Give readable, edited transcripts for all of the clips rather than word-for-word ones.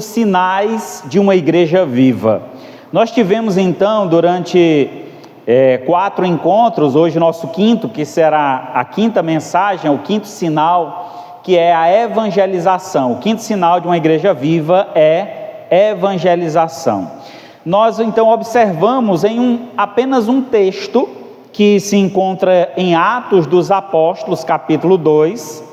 Sinais de uma igreja viva. Nós tivemos então durante 4 encontros, hoje nosso quinto, que será a quinta mensagem, o quinto sinal, que é a evangelização. O quinto sinal de uma igreja viva é evangelização. Nós então observamos em apenas um texto que se encontra em Atos dos Apóstolos, capítulo 2,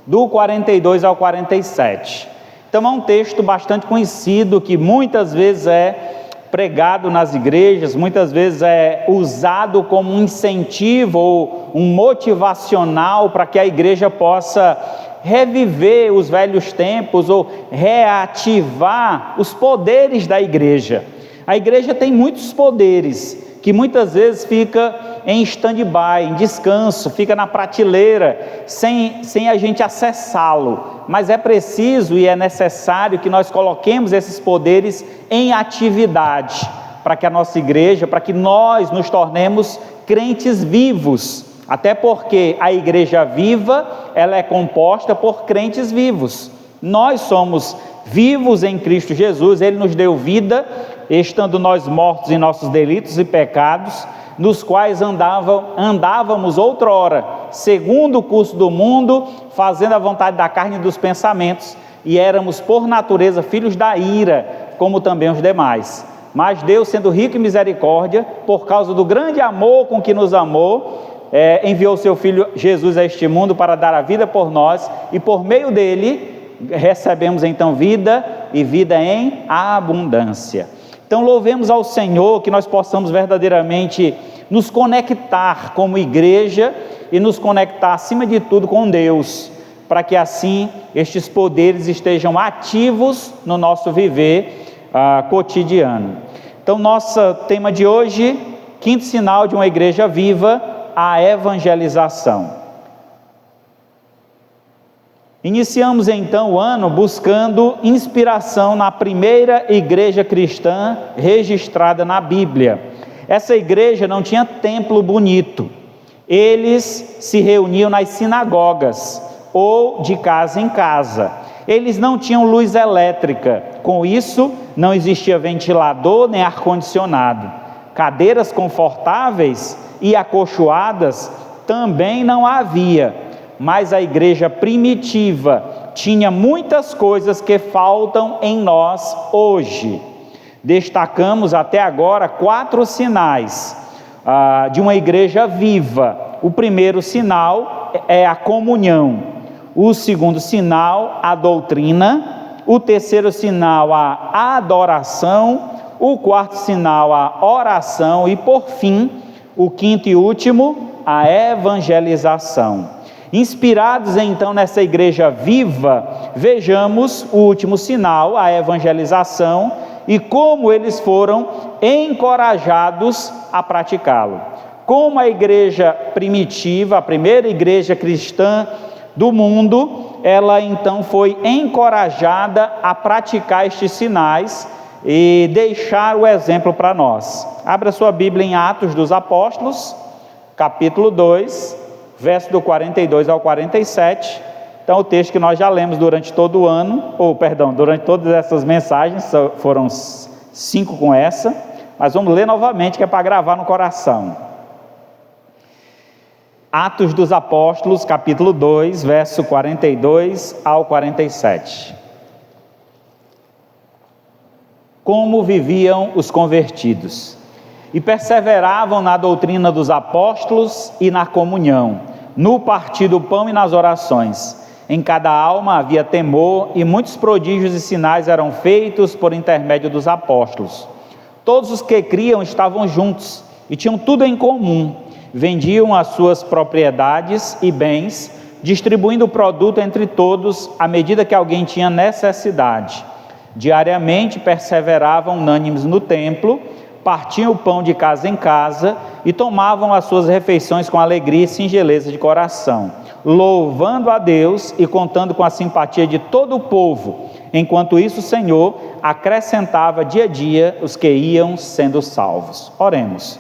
do 42 ao 47. Então é um texto bastante conhecido, que muitas vezes é pregado nas igrejas, muitas vezes é usado como um incentivo ou um motivacional para que a igreja possa reviver os velhos tempos ou reativar os poderes da igreja. A igreja tem muitos poderes que muitas vezes fica em stand-by, em descanso, fica na prateleira, sem a gente acessá-lo. Mas é preciso e é necessário que nós coloquemos esses poderes em atividade, para que a nossa igreja, para que nós nos tornemos crentes vivos, até porque a igreja viva, ela é composta por crentes vivos. Nós somos vivos em Cristo Jesus, Ele nos deu vida, estando nós mortos em nossos delitos e pecados, nos quais andávamos outrora, segundo o curso do mundo, fazendo a vontade da carne e dos pensamentos, e éramos por natureza filhos da ira, como também os demais. Mas Deus, sendo rico em misericórdia, por causa do grande amor com que nos amou, enviou seu Filho Jesus a este mundo para dar a vida por nós, e por meio dele recebemos então vida e vida em abundância. Então louvemos ao Senhor, que nós possamos verdadeiramente nos conectar como igreja e nos conectar acima de tudo com Deus, para que assim estes poderes estejam ativos no nosso viver cotidiano. Então nosso tema de hoje, quinto sinal de uma igreja viva, a evangelização. Iniciamos então o ano buscando inspiração na primeira igreja cristã registrada na Bíblia. Essa igreja não tinha templo bonito, eles se reuniam nas sinagogas ou de casa em casa. Eles não tinham luz elétrica, com isso não existia ventilador nem ar-condicionado. Cadeiras confortáveis e acolchoadas também não havia. Mas a igreja primitiva tinha muitas coisas que faltam em nós hoje. Destacamos até agora 4 sinais de uma igreja viva. O primeiro sinal é a comunhão. O segundo sinal, a doutrina. O terceiro sinal, a adoração. O quarto sinal, a oração. E por fim, o quinto e último, a evangelização. Inspirados então nessa igreja viva, vejamos o último sinal, a evangelização, e como eles foram encorajados a praticá-lo. Como a igreja primitiva, a primeira igreja cristã do mundo, ela então foi encorajada a praticar estes sinais e deixar o exemplo para nós. Abra sua Bíblia em Atos dos Apóstolos, capítulo 2, verso do 42 ao 47, então o texto que nós já lemos durante todo o ano, durante todas essas mensagens, foram 5 com essa, mas vamos ler novamente, que é para gravar no coração. Atos dos Apóstolos, capítulo 2, verso 42 ao 47. Como viviam os convertidos? E perseveravam na doutrina dos apóstolos e na comunhão, no partir do pão e nas orações. Em cada alma havia temor, e muitos prodígios e sinais eram feitos por intermédio dos apóstolos. Todos os que criam estavam juntos e tinham tudo em comum. Vendiam as suas propriedades e bens, distribuindo o produto entre todos à medida que alguém tinha necessidade. Diariamente perseveravam unânimes no templo, partiam o pão de casa em casa e tomavam as suas refeições com alegria e singeleza de coração, louvando a Deus e contando com a simpatia de todo o povo. Enquanto isso, o Senhor acrescentava dia a dia os que iam sendo salvos. Oremos.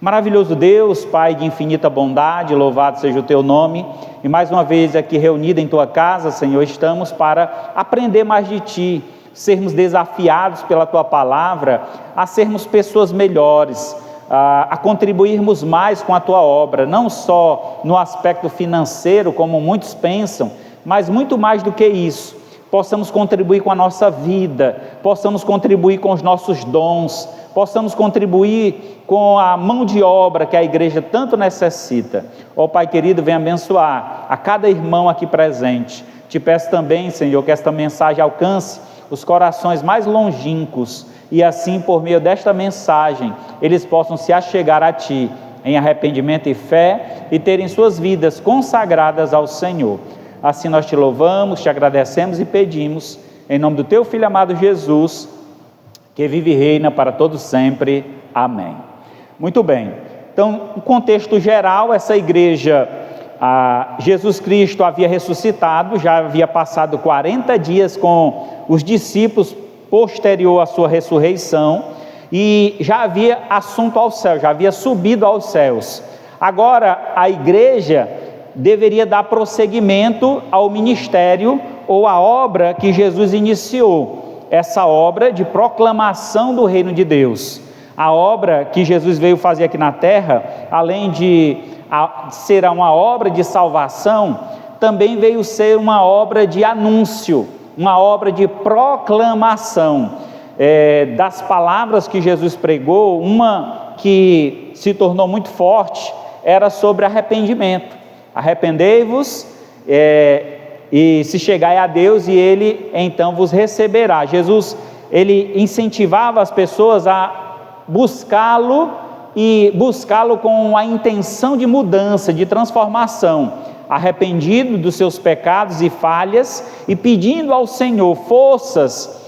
Maravilhoso Deus, Pai de infinita bondade, louvado seja o Teu nome, e mais uma vez aqui reunido em Tua casa, Senhor, estamos para aprender mais de Ti, sermos desafiados pela Tua palavra a sermos pessoas melhores, a contribuirmos mais com a Tua obra, não só no aspecto financeiro, como muitos pensam, mas muito mais do que isso, possamos contribuir com a nossa vida, possamos contribuir com os nossos dons, possamos contribuir com a mão de obra que a igreja tanto necessita. Ó Pai querido, vem abençoar a cada irmão aqui presente. Te peço também, Senhor, que esta mensagem alcance os corações mais longínquos e assim, por meio desta mensagem, eles possam se achegar a Ti em arrependimento e fé e terem suas vidas consagradas ao Senhor. Assim nós Te louvamos, Te agradecemos e pedimos, em nome do Teu Filho amado Jesus, que vive e reina para todos sempre. Amém. Muito bem. Então, no contexto geral, essa igreja, Jesus Cristo havia ressuscitado, já havia passado 40 dias com os discípulos posterior à sua ressurreição, e já havia assunto ao céu, já havia subido aos céus. Agora, a igreja deveria dar prosseguimento ao ministério ou à obra que Jesus iniciou, essa obra de proclamação do reino de Deus. A obra que Jesus veio fazer aqui na terra, além de ser uma obra de salvação, também veio ser uma obra de anúncio, uma obra de proclamação das palavras que Jesus pregou. Uma que se tornou muito forte era sobre arrependimento. Arrependei-vos e se chegai a Deus, e Ele então vos receberá. Jesus, Ele incentivava as pessoas a buscá-lo, e buscá-lo com a intenção de mudança, de transformação, arrependido dos seus pecados e falhas, e pedindo ao Senhor forças,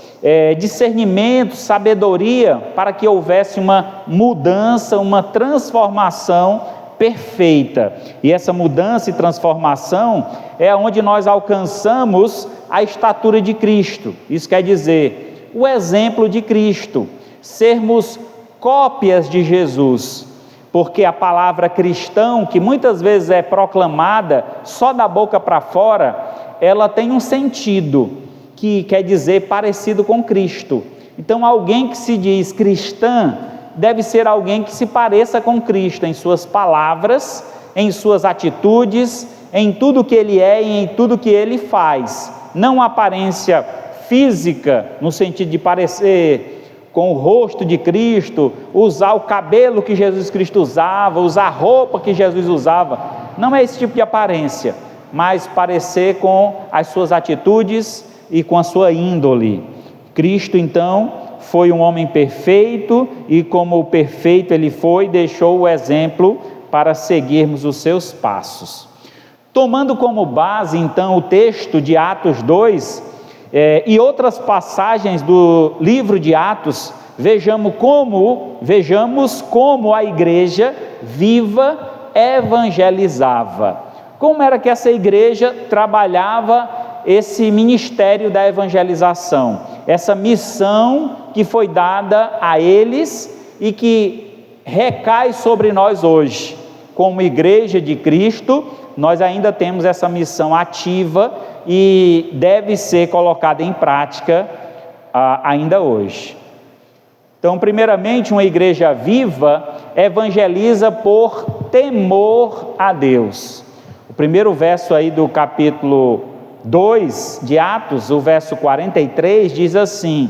discernimento, sabedoria, para que houvesse uma mudança, uma transformação perfeita. E essa mudança e transformação é onde nós alcançamos a estatura de Cristo. Isso quer dizer, o exemplo de Cristo, sermos cópias de Jesus, porque a palavra cristão, que muitas vezes é proclamada só da boca para fora, ela tem um sentido, que quer dizer parecido com Cristo. Então, alguém que se diz cristã, deve ser alguém que se pareça com Cristo, em suas palavras, em suas atitudes, em tudo que Ele é e em tudo que Ele faz. Não aparência física, no sentido de parecer com o rosto de Cristo, usar o cabelo que Jesus Cristo usava, usar a roupa que Jesus usava. Não é esse tipo de aparência, mas parecer com as suas atitudes e com a sua índole. Cristo, então, foi um homem perfeito, e como perfeito ele foi, deixou o exemplo para seguirmos os seus passos. Tomando como base, então, o texto de Atos 2, e outras passagens do livro de Atos, vejamos como a igreja viva evangelizava. Como era que essa igreja trabalhava esse ministério da evangelização, essa missão que foi dada a eles e que recai sobre nós hoje. Como igreja de Cristo, nós ainda temos essa missão ativa e deve ser colocada em prática ainda hoje. Então, primeiramente, uma igreja viva evangeliza por temor a Deus. O primeiro verso aí do capítulo 2 de Atos, o verso 43, diz assim: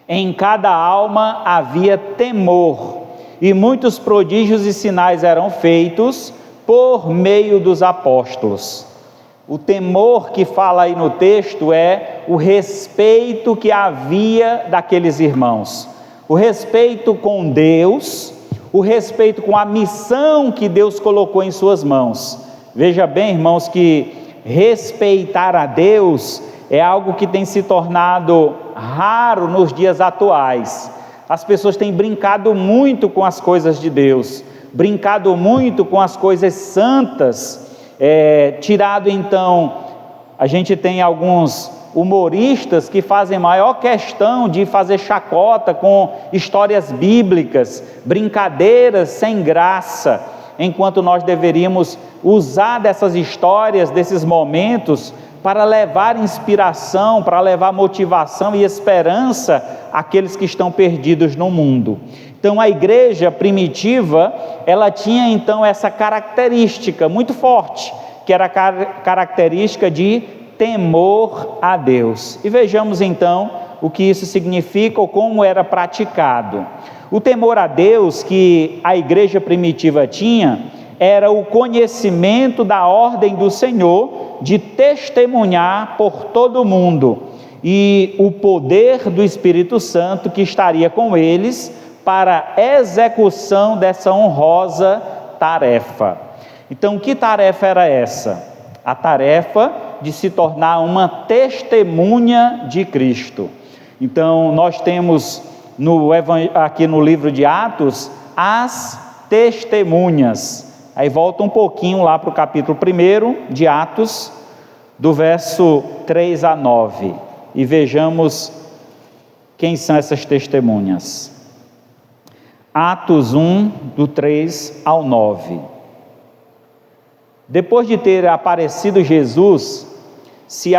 em cada alma havia temor, e muitos prodígios e sinais eram feitos por meio dos apóstolos. O temor que fala aí no texto é o respeito que havia daqueles irmãos, o respeito com Deus, o respeito com a missão que Deus colocou em suas mãos. Veja bem, irmãos, que respeitar a Deus é algo que tem se tornado raro nos dias atuais. As pessoas têm brincado muito com as coisas de Deus, brincado muito com as coisas santas, tirado então, a gente tem alguns humoristas que fazem maior questão de fazer chacota com histórias bíblicas, brincadeiras sem graça, enquanto nós deveríamos usar dessas histórias, desses momentos, para levar inspiração, para levar motivação e esperança àqueles que estão perdidos no mundo. Então a igreja primitiva, ela tinha então essa característica muito forte, que era a característica de temor a Deus. E vejamos então o que isso significa ou como era praticado. O temor a Deus que a igreja primitiva tinha era o conhecimento da ordem do Senhor de testemunhar por todo o mundo e o poder do Espírito Santo que estaria com eles para a execução dessa honrosa tarefa. Então, que tarefa era essa? A tarefa de se tornar uma testemunha de Cristo. Então, nós temos aqui no livro de Atos, as testemunhas. Aí volta um pouquinho lá para o capítulo 1 de Atos, do verso 3 a 9, e vejamos quem são essas testemunhas. Atos 1, do 3 ao 9. Depois de ter aparecido Jesus, se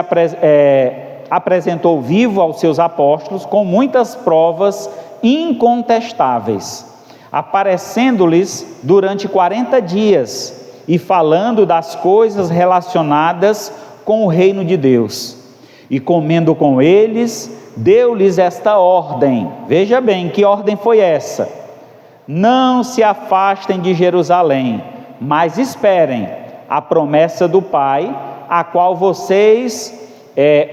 apresentou vivo aos seus apóstolos com muitas provas incontestáveis, aparecendo-lhes durante 40 dias e falando das coisas relacionadas com o reino de Deus. E comendo com eles, deu-lhes esta ordem. Veja bem, que ordem foi essa? Não se afastem de Jerusalém, mas esperem a promessa do Pai, a qual vocês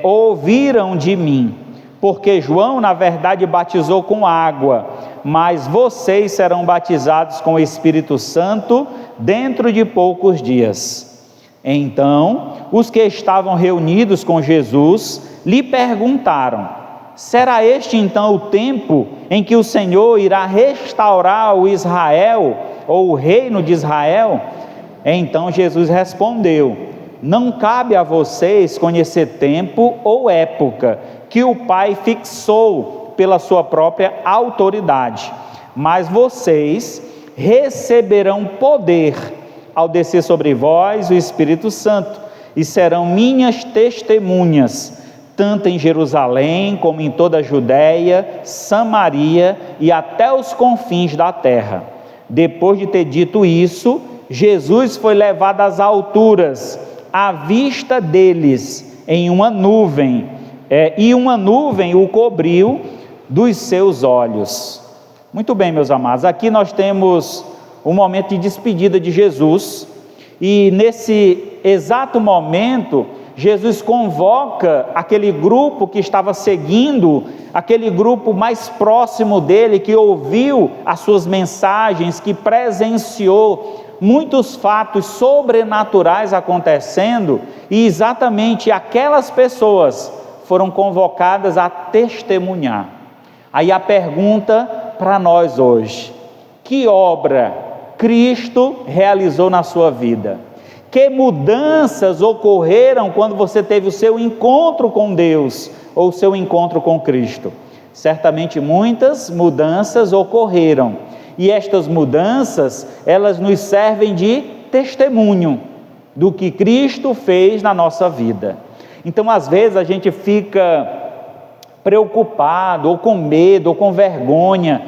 ouviram de mim. Porque João, na verdade, batizou com água, mas vocês serão batizados com o Espírito Santo dentro de poucos dias. Então, os que estavam reunidos com Jesus lhe perguntaram: será este então o tempo em que o Senhor irá restaurar o Israel, ou o reino de Israel? Então Jesus respondeu: não cabe a vocês conhecer tempo ou época que o Pai fixou pela sua própria autoridade, mas vocês receberão poder ao descer sobre vós o Espírito Santo, e serão minhas testemunhas, tanto em Jerusalém como em toda a Judéia, Samaria e até os confins da terra. Depois de ter dito isso, Jesus foi levado às alturas, à vista deles, em uma nuvem, e uma nuvem o cobriu dos seus olhos. Muito bem, meus amados, aqui nós temos um momento de despedida de Jesus, e nesse exato momento, Jesus convoca aquele grupo que estava seguindo, aquele grupo mais próximo dele, que ouviu as suas mensagens, que presenciou muitos fatos sobrenaturais acontecendo, e exatamente aquelas pessoas foram convocadas a testemunhar. Aí a pergunta para nós hoje: que obra Cristo realizou na sua vida? Que mudanças ocorreram quando você teve o seu encontro com Deus, ou o seu encontro com Cristo? Certamente muitas mudanças ocorreram, e estas mudanças, elas nos servem de testemunho do que Cristo fez na nossa vida. Então, às vezes, a gente fica preocupado, ou com medo, ou com vergonha.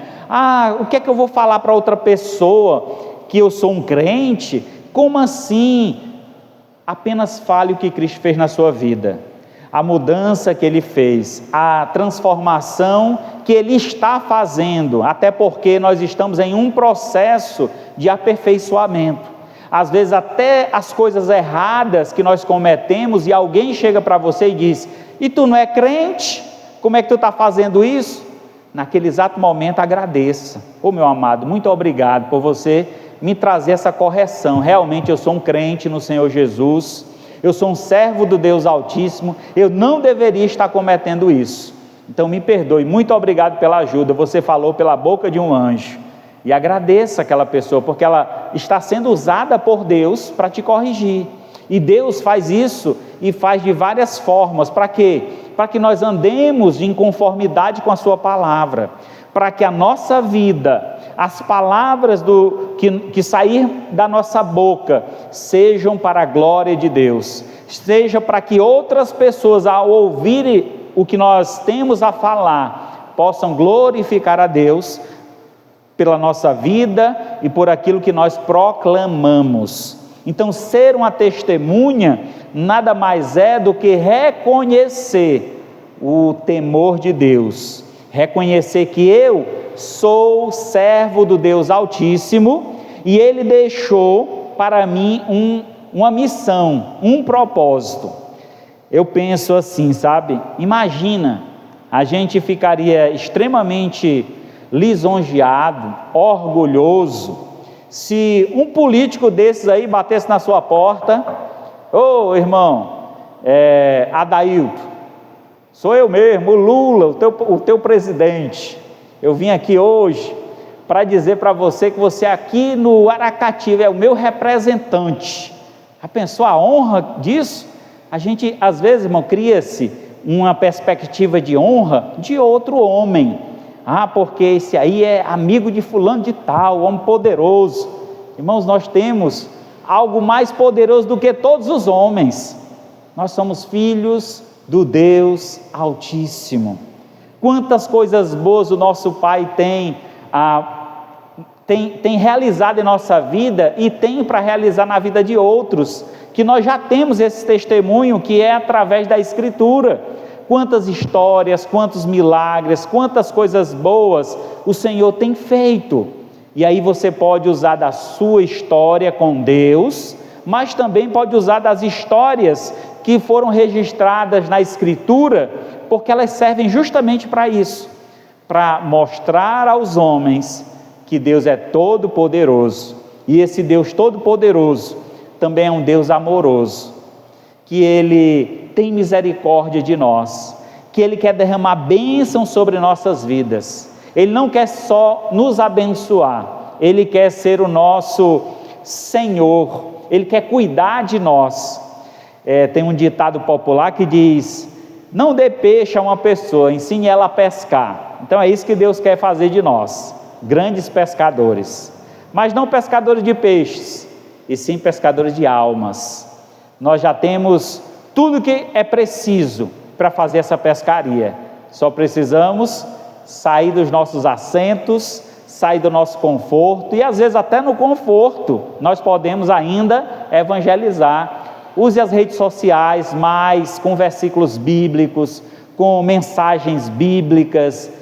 O que é que eu vou falar para outra pessoa? Que eu sou um crente? Como assim? Apenas fale o que Cristo fez na sua vida, a mudança que Ele fez, a transformação que Ele está fazendo, até porque nós estamos em um processo de aperfeiçoamento. Às vezes até as coisas erradas que nós cometemos, e alguém chega para você e diz: e tu não é crente? Como é que tu está fazendo isso? Naquele exato momento agradeça: meu amado, muito obrigado por você me trazer essa correção. Realmente eu sou um crente no Senhor Jesus, eu sou um servo do Deus Altíssimo, eu não deveria estar cometendo isso, então me perdoe, muito obrigado pela ajuda, você falou pela boca de um anjo. E agradeça aquela pessoa, porque ela está sendo usada por Deus para te corrigir, e Deus faz isso, e faz de várias formas. Para quê? Para que nós andemos em conformidade com a sua palavra, para que a nossa vida, as palavras que sair da nossa boca, sejam para a glória de Deus, seja para que outras pessoas, ao ouvirem o que nós temos a falar, possam glorificar a Deus pela nossa vida e por aquilo que nós proclamamos. Então, ser uma testemunha nada mais é do que reconhecer o temor de Deus, reconhecer que eu sou servo do Deus Altíssimo e Ele deixou para mim uma missão, um propósito. Eu penso assim, sabe? Imagina, a gente ficaria extremamente lisonjeado, orgulhoso, se um político desses aí batesse na sua porta: ô irmão, Adailton, sou eu mesmo, o Lula, o teu presidente, eu vim aqui hoje para dizer para você que você aqui no Aracati é o meu representante. Já pensou a honra disso? A gente às vezes, irmão, cria-se uma perspectiva de honra de outro homem. Porque esse aí é amigo de fulano de tal, homem poderoso. Irmãos, nós temos algo mais poderoso do que todos os homens. Nós somos filhos do Deus Altíssimo. Quantas coisas boas o nosso Pai tem realizado em nossa vida e tem para realizar na vida de outros, que nós já temos esse testemunho que é através da Escritura. Quantas histórias, quantos milagres, quantas coisas boas o Senhor tem feito. E aí você pode usar da sua história com Deus, mas também pode usar das histórias que foram registradas na Escritura, porque elas servem justamente para isso, para mostrar aos homens que Deus é todo-poderoso. E esse Deus todo-poderoso também é um Deus amoroso, que Ele tem misericórdia de nós, que Ele quer derramar bênção sobre nossas vidas. Ele não quer só nos abençoar, Ele quer ser o nosso Senhor, Ele quer cuidar de nós. Tem um ditado popular que diz: não dê peixe a uma pessoa, ensine ela a pescar. Então é isso que Deus quer fazer de nós, grandes pescadores, mas não pescadores de peixes, e sim pescadores de almas. Nós já temos tudo que é preciso para fazer essa pescaria, só precisamos sair dos nossos assentos, sair do nosso conforto, e às vezes até no conforto nós podemos ainda evangelizar. Use as redes sociais mais com versículos bíblicos, com mensagens bíblicas,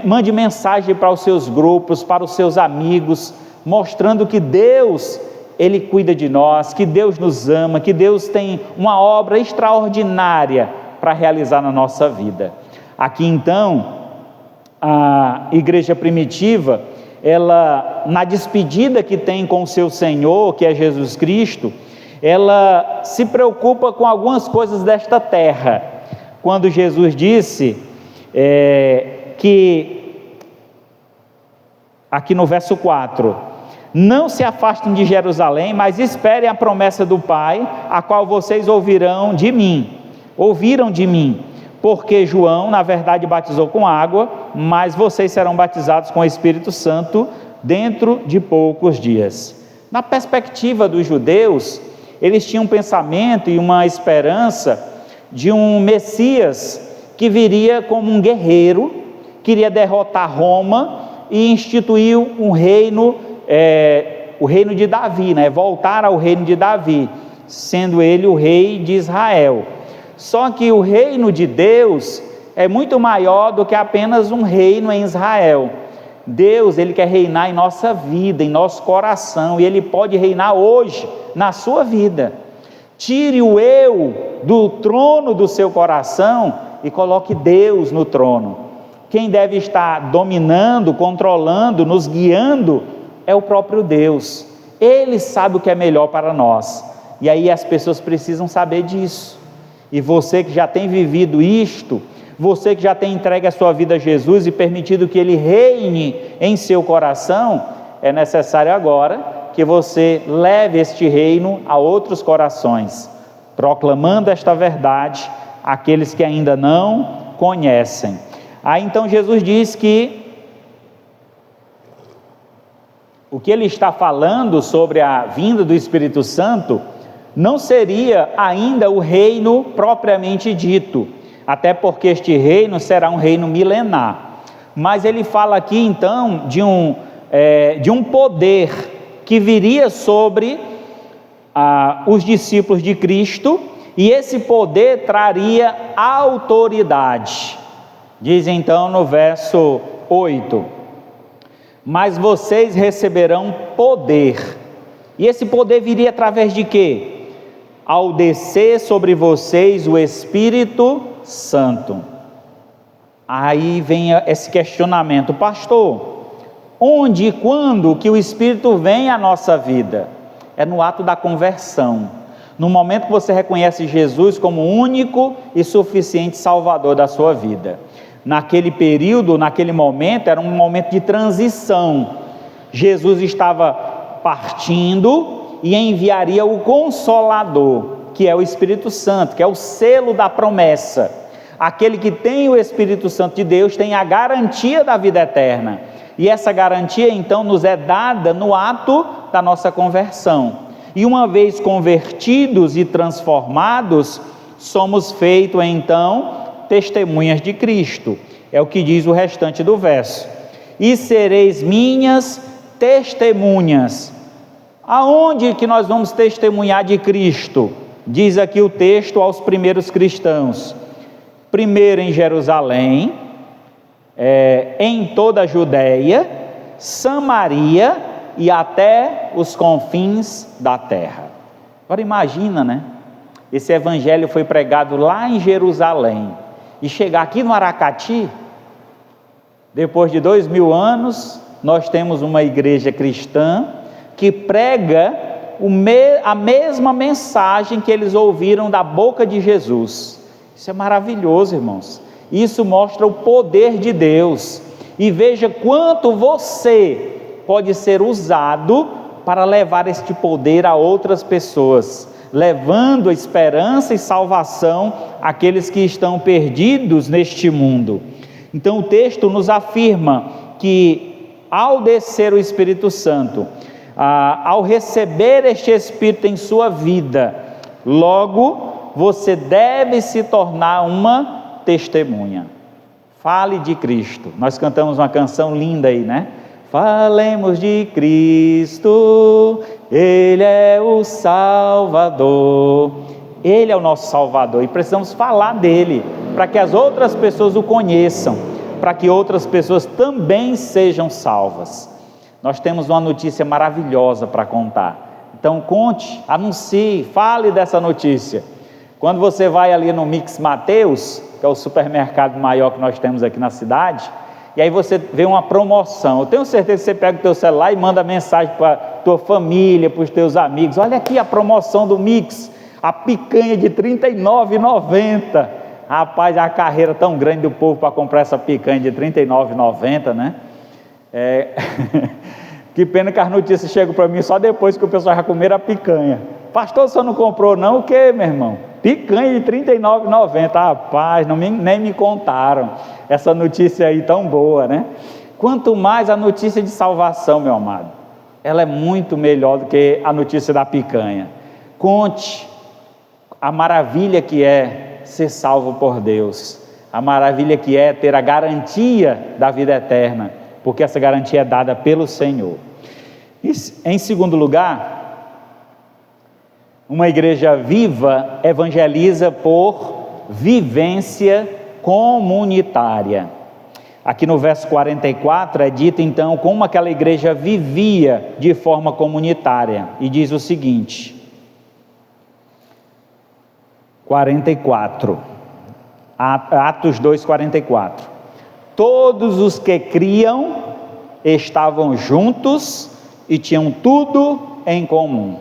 mande mensagem para os seus grupos, para os seus amigos, mostrando que Deus, Ele cuida de nós, que Deus nos ama, que Deus tem uma obra extraordinária para realizar na nossa vida. Aqui então, a igreja primitiva, ela, na despedida que tem com o seu Senhor, que é Jesus Cristo, ela se preocupa com algumas coisas desta terra. Quando Jesus disse que, aqui no verso 4, não se afastem de Jerusalém, mas esperem a promessa do Pai, a qual vocês ouviram de mim, porque João na verdade batizou com água, mas vocês serão batizados com o Espírito Santo dentro de poucos dias. Na perspectiva dos judeus, eles tinham um pensamento e uma esperança de um Messias que viria como um guerreiro, queria derrotar Roma e instituir um reino, o reino de Davi, voltar ao reino de Davi, sendo ele o rei de Israel. Só que o reino de Deus é muito maior do que apenas um reino em Israel. Deus, Ele quer reinar em nossa vida, em nosso coração, e Ele pode reinar hoje, na sua vida. Tire o eu do trono do seu coração e coloque Deus no trono. Quem deve estar dominando, controlando, nos guiando, é o próprio Deus. Ele sabe o que é melhor para nós, e aí as pessoas precisam saber disso. E você que já tem vivido isto, você que já tem entregue a sua vida a Jesus e permitido que Ele reine em seu coração, é necessário agora que você leve este reino a outros corações, proclamando esta verdade àqueles que ainda não conhecem. Aí então Jesus diz que o que Ele está falando sobre a vinda do Espírito Santo não seria ainda o reino propriamente dito, até porque este reino será um reino milenar. Mas ele fala aqui então de um poder que viria sobre os discípulos de Cristo, e esse poder traria autoridade. Diz então no verso 8: mas vocês receberão poder. E esse poder viria através de quê? Ao descer sobre vocês o Espírito Santo. Aí vem esse questionamento: pastor, onde e quando que o Espírito vem à nossa vida? É no ato da conversão, no momento que você reconhece Jesus como o único e suficiente Salvador da sua vida. Naquele período, naquele momento, era um momento de transição. Jesus estava partindo e enviaria o Consolador, que é o Espírito Santo, que é o selo da promessa. Aquele que tem o Espírito Santo de Deus tem a garantia da vida eterna, e essa garantia então nos é dada no ato da nossa conversão. E uma vez convertidos e transformados, somos feitos então testemunhas de Cristo. É o que diz o restante do verso: e sereis minhas testemunhas. Aonde que nós vamos testemunhar de Cristo? Diz aqui o texto aos primeiros cristãos: primeiro em Jerusalém, em toda a Judéia, Samaria e até os confins da terra. Agora imagina, né? Esse evangelho foi pregado lá em Jerusalém, e chegar aqui no Aracati, depois de 2000 anos, nós temos uma igreja cristã que prega a mesma mensagem que eles ouviram da boca de Jesus. Isso é maravilhoso, irmãos. Isso mostra o poder de Deus, e veja quanto você pode ser usado para levar este poder a outras pessoas, levando esperança e salvação àqueles que estão perdidos neste mundo. Então o texto nos afirma que ao descer o Espírito Santo, ao receber este Espírito em sua vida, logo você deve se tornar uma testemunha. Fale de Cristo. Nós cantamos uma canção linda aí, né? Falemos de Cristo, Ele é o Salvador. Ele é o nosso Salvador, e precisamos falar dele, para que as outras pessoas o conheçam, para que outras pessoas também sejam salvas. Nós temos uma notícia maravilhosa para contar, então conte, anuncie, fale dessa notícia. Quando você vai ali no Mix Mateus, que é o supermercado maior que nós temos aqui na cidade, e aí você vê uma promoção, eu tenho certeza que você pega o teu celular e manda mensagem para a tua família, para os teus amigos: olha aqui a promoção do Mix, a picanha de R$ 39,90. Rapaz, a carreira tão grande do povo para comprar essa picanha de R$ 39,90, né? Que pena que as notícias chegam para mim só depois que o pessoal já comer a picanha. Pastor, o senhor não comprou não? O que, meu irmão? Picanha de R$ 39,90, rapaz, nem me contaram essa notícia aí tão boa, né? Quanto mais a notícia de salvação, meu amado, ela é muito melhor do que a notícia da picanha. Conte a maravilha que é ser salvo por Deus, a maravilha que é ter a garantia da vida eterna, porque essa garantia é dada pelo Senhor. E, em segundo lugar, uma igreja viva evangeliza por vivência comunitária. Aqui no verso 44 é dito então como aquela igreja vivia de forma comunitária, e diz o seguinte: 44, Atos 2:44: todos os que criam estavam juntos e tinham tudo em comum.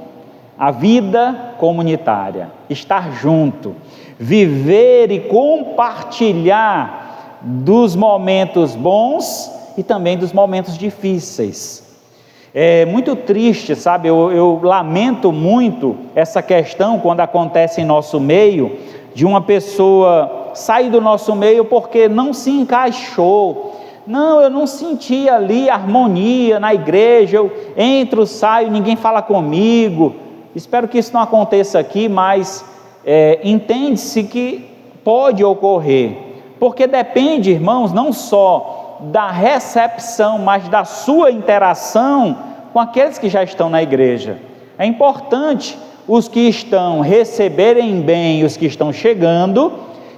A vida comunitária, estar junto, viver e compartilhar dos momentos bons e também dos momentos difíceis. É muito triste, sabe? Eu lamento muito essa questão quando acontece em nosso meio, de uma pessoa sair do nosso meio porque não se encaixou. Não, eu não senti ali harmonia na igreja, eu entro, saio, ninguém fala comigo. Espero que isso não aconteça aqui, mas entende-se que pode ocorrer, porque depende, irmãos, não só da recepção, mas da sua interação com aqueles que já estão na igreja. É importante os que estão receberem bem os que estão chegando,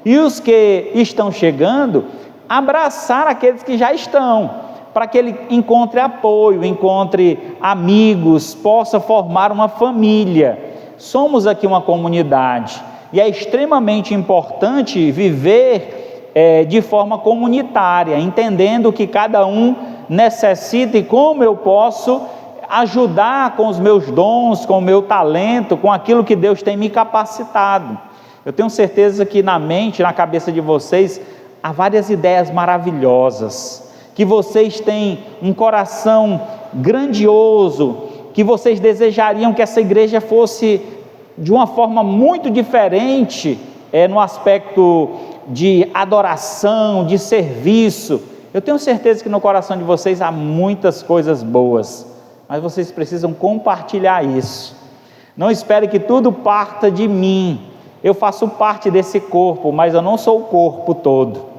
e os que estão chegando abraçar aqueles que já estão, para que ele encontre apoio, encontre amigos, possa formar uma família. Somos aqui uma comunidade, e é extremamente importante viver de forma comunitária, entendendo que cada um necessita e como eu posso ajudar com os meus dons, com o meu talento, com aquilo que Deus tem me capacitado. Eu tenho certeza que na mente, na cabeça de vocês, há várias ideias maravilhosas, que vocês têm um coração grandioso, que vocês desejariam que essa igreja fosse de uma forma muito diferente, no aspecto de adoração, de serviço. Eu tenho certeza que no coração de vocês há muitas coisas boas, mas vocês precisam compartilhar isso. Não espere que tudo parta de mim. Eu faço parte desse corpo, mas eu não sou o corpo todo.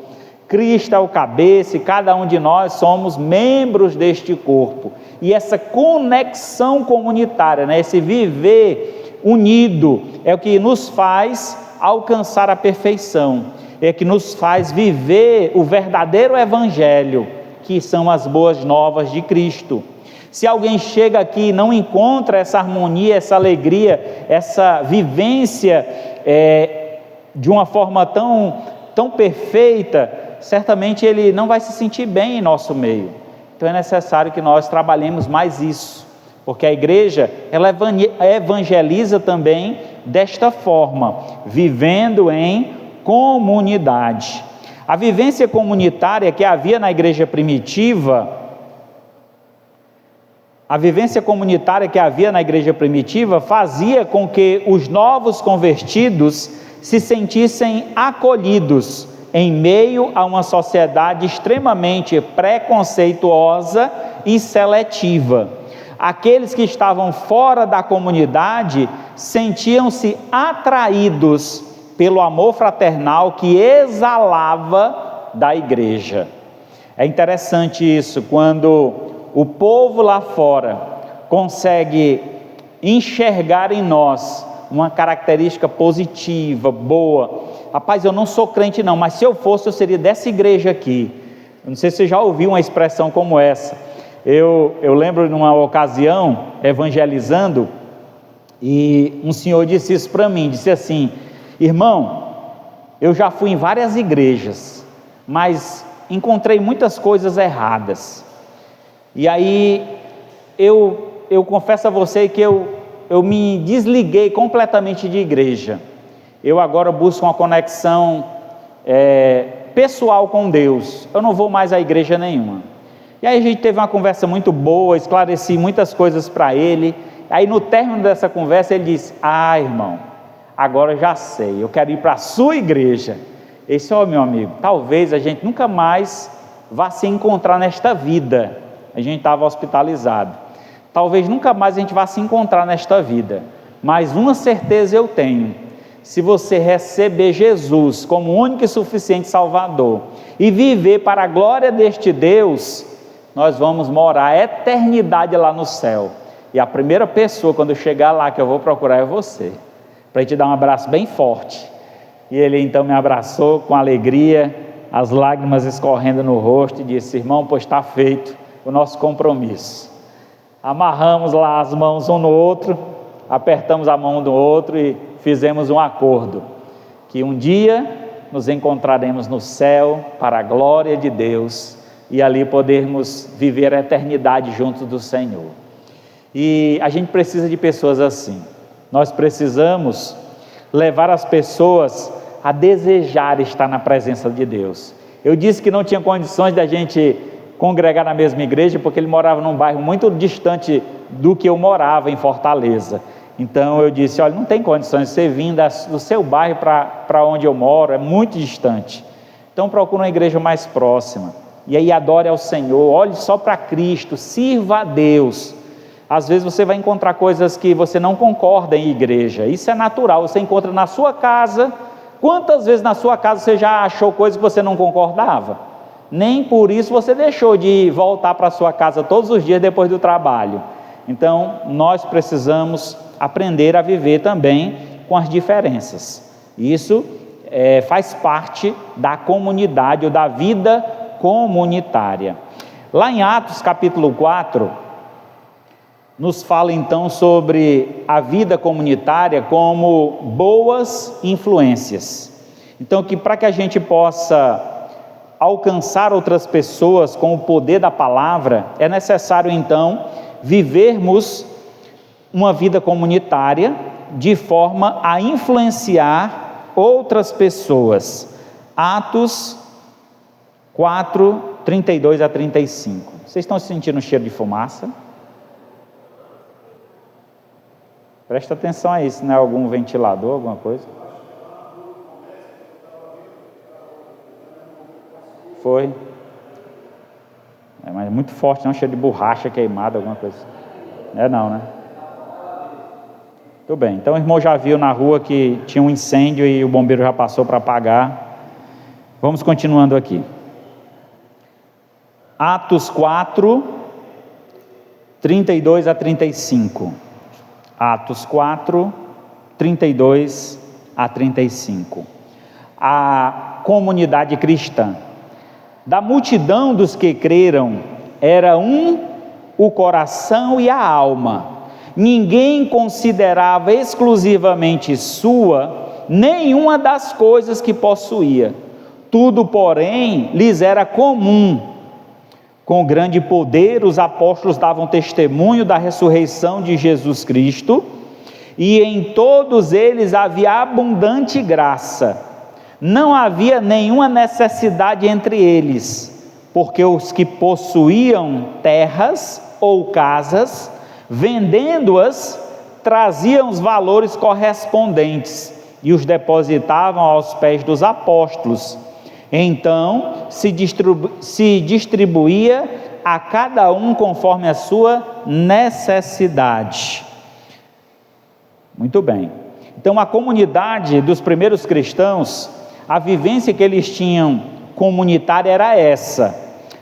Cristo é o cabeça e cada um de nós somos membros deste corpo. E essa conexão comunitária, esse viver unido, é o que nos faz alcançar a perfeição, é que nos faz viver o verdadeiro evangelho, que são as boas novas de Cristo. Se alguém chega aqui e não encontra essa harmonia, essa alegria, essa vivência de uma forma tão perfeita, certamente ele não vai se sentir bem em nosso meio. Então é necessário que nós trabalhemos mais isso, porque a igreja, ela evangeliza também desta forma, vivendo em comunidade. A vivência comunitária que havia na igreja primitiva, fazia com que os novos convertidos se sentissem acolhidos em meio a uma sociedade extremamente preconceituosa e seletiva. Aqueles que estavam fora da comunidade sentiam-se atraídos pelo amor fraternal que exalava da igreja. É interessante isso, quando o povo lá fora consegue enxergar em nós uma característica positiva, boa. Rapaz, eu não sou crente não, mas se eu fosse, eu seria dessa igreja aqui. Eu não sei se você já ouviu uma expressão como essa. Eu lembro de uma ocasião, evangelizando, e um senhor disse isso para mim, disse assim: irmão, eu já fui em várias igrejas, mas encontrei muitas coisas erradas. E aí, eu confesso a você que eu me desliguei completamente de igreja. Eu agora busco uma conexão pessoal com Deus. Eu não vou mais à igreja nenhuma. E aí a gente teve uma conversa muito boa, esclareci muitas coisas para ele. Aí no término dessa conversa ele disse: irmão, agora eu já sei, eu quero ir para a sua igreja. Esse, meu amigo, talvez a gente nunca mais vá se encontrar nesta vida. A gente estava hospitalizado. Talvez nunca mais a gente vá se encontrar nesta vida. Mas uma certeza eu tenho: se você receber Jesus como único e suficiente Salvador e viver para a glória deste Deus, nós vamos morar a eternidade lá no céu. E a primeira pessoa, quando eu chegar lá, que eu vou procurar é você, para te dar um abraço bem forte. E ele então me abraçou com alegria, as lágrimas escorrendo no rosto, e disse: irmão, pois está feito o nosso compromisso. Amarramos lá as mãos um no outro, apertamos a mão do outro e fizemos um acordo, que um dia nos encontraremos no céu para a glória de Deus, e ali podermos viver a eternidade junto do Senhor. E a gente precisa de pessoas assim. Nós precisamos levar as pessoas a desejar estar na presença de Deus. Eu disse que não tinha condições da gente congregar na mesma igreja, porque ele morava num bairro muito distante do que eu morava, em Fortaleza. Então eu disse: olha, não tem condições de você vir do seu bairro para onde eu moro, é muito distante. Então procura uma igreja mais próxima, e aí adore ao Senhor, olhe só para Cristo, sirva a Deus. Às vezes você vai encontrar coisas que você não concorda em igreja, isso é natural, você encontra na sua casa. Quantas vezes na sua casa você já achou coisas que você não concordava? Nem por isso você deixou de voltar para a sua casa todos os dias depois do trabalho. Então, nós precisamos aprender a viver também com as diferenças. Isso faz parte da comunidade ou da vida comunitária. Lá em Atos capítulo 4, nos fala então sobre a vida comunitária como boas influências. Então, que para que a gente possa alcançar outras pessoas com o poder da palavra, é necessário então vivermos uma vida comunitária de forma a influenciar outras pessoas. Atos 4, 32 a 35. Vocês estão sentindo um cheiro de fumaça? Presta atenção a isso, não é algum ventilador, alguma coisa? Foi. Mas é muito forte, não? Cheiro de borracha queimada, alguma coisa. Não, né? Tudo bem, então o irmão já viu na rua que tinha um incêndio e o bombeiro já passou para apagar. Vamos continuando aqui. Atos 4, 32 a 35. Atos 4, 32 a 35. A comunidade cristã. Da multidão dos que creram, era o coração e a alma. Ninguém considerava exclusivamente sua nenhuma das coisas que possuía. Tudo, porém, lhes era comum. Com grande poder, os apóstolos davam testemunho da ressurreição de Jesus Cristo, e em todos eles havia abundante graça. Não havia nenhuma necessidade entre eles, porque os que possuíam terras ou casas, vendendo-as, traziam os valores correspondentes e os depositavam aos pés dos apóstolos. Então se distribuía a cada um conforme a sua necessidade. Muito bem. Então a comunidade dos primeiros cristãos, a vivência que eles tinham comunitária era essa,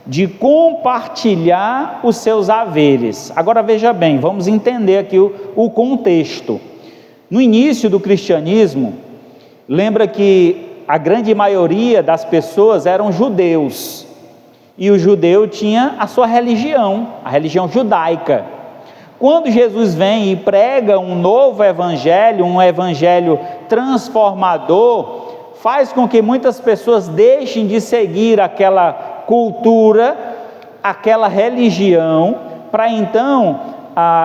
de compartilhar os seus haveres. Agora veja bem, vamos entender aqui o contexto. No início do cristianismo, lembra que a grande maioria das pessoas eram judeus, e o judeu tinha a sua religião, a religião judaica. Quando Jesus vem e prega um novo evangelho, um evangelho transformador, faz com que muitas pessoas deixem de seguir aquela cultura, aquela religião, para então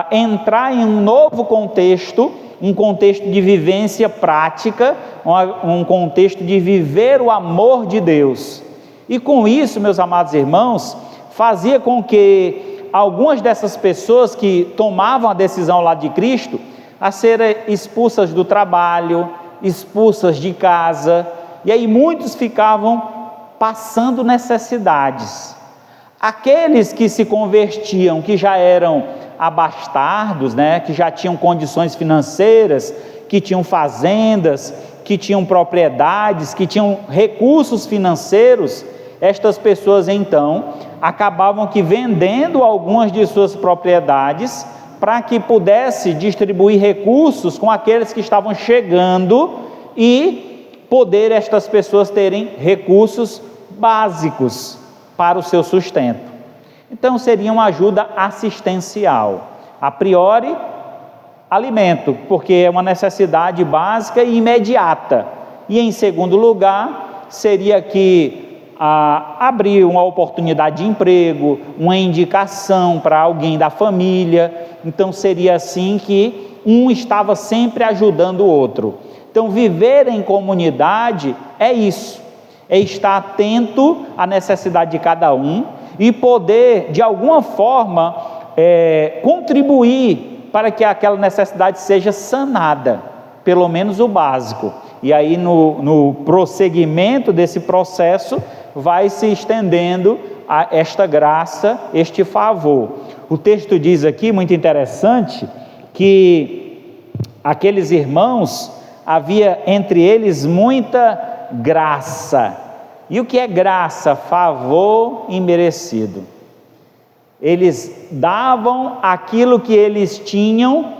entrar em um novo contexto, um contexto de vivência prática, um contexto de viver o amor de Deus. E com isso, meus amados irmãos, fazia com que algumas dessas pessoas que tomavam a decisão lá de Cristo, a serem expulsas do trabalho, expulsas de casa, e aí muitos ficavam passando necessidades. Aqueles que se convertiam, que já eram abastardos, que já tinham condições financeiras, que tinham fazendas, que tinham propriedades, que tinham recursos financeiros, estas pessoas então acabavam que vendendo algumas de suas propriedades para que pudesse distribuir recursos com aqueles que estavam chegando e poder estas pessoas terem recursos básicos para o seu sustento. Então seria uma ajuda assistencial, a priori alimento, porque é uma necessidade básica e imediata, e em segundo lugar seria que abrir uma oportunidade de emprego, uma indicação para alguém da família. Então seria assim que um estava sempre ajudando o outro. Então viver em comunidade é isso, é estar atento à necessidade de cada um e poder de alguma forma contribuir para que aquela necessidade seja sanada, pelo menos o básico. E aí no prosseguimento desse processo vai se estendendo esta graça, este favor. O texto diz aqui, muito interessante, que aqueles irmãos, havia entre eles muita graça. E o que é graça? Favor imerecido. Eles davam aquilo que eles tinham,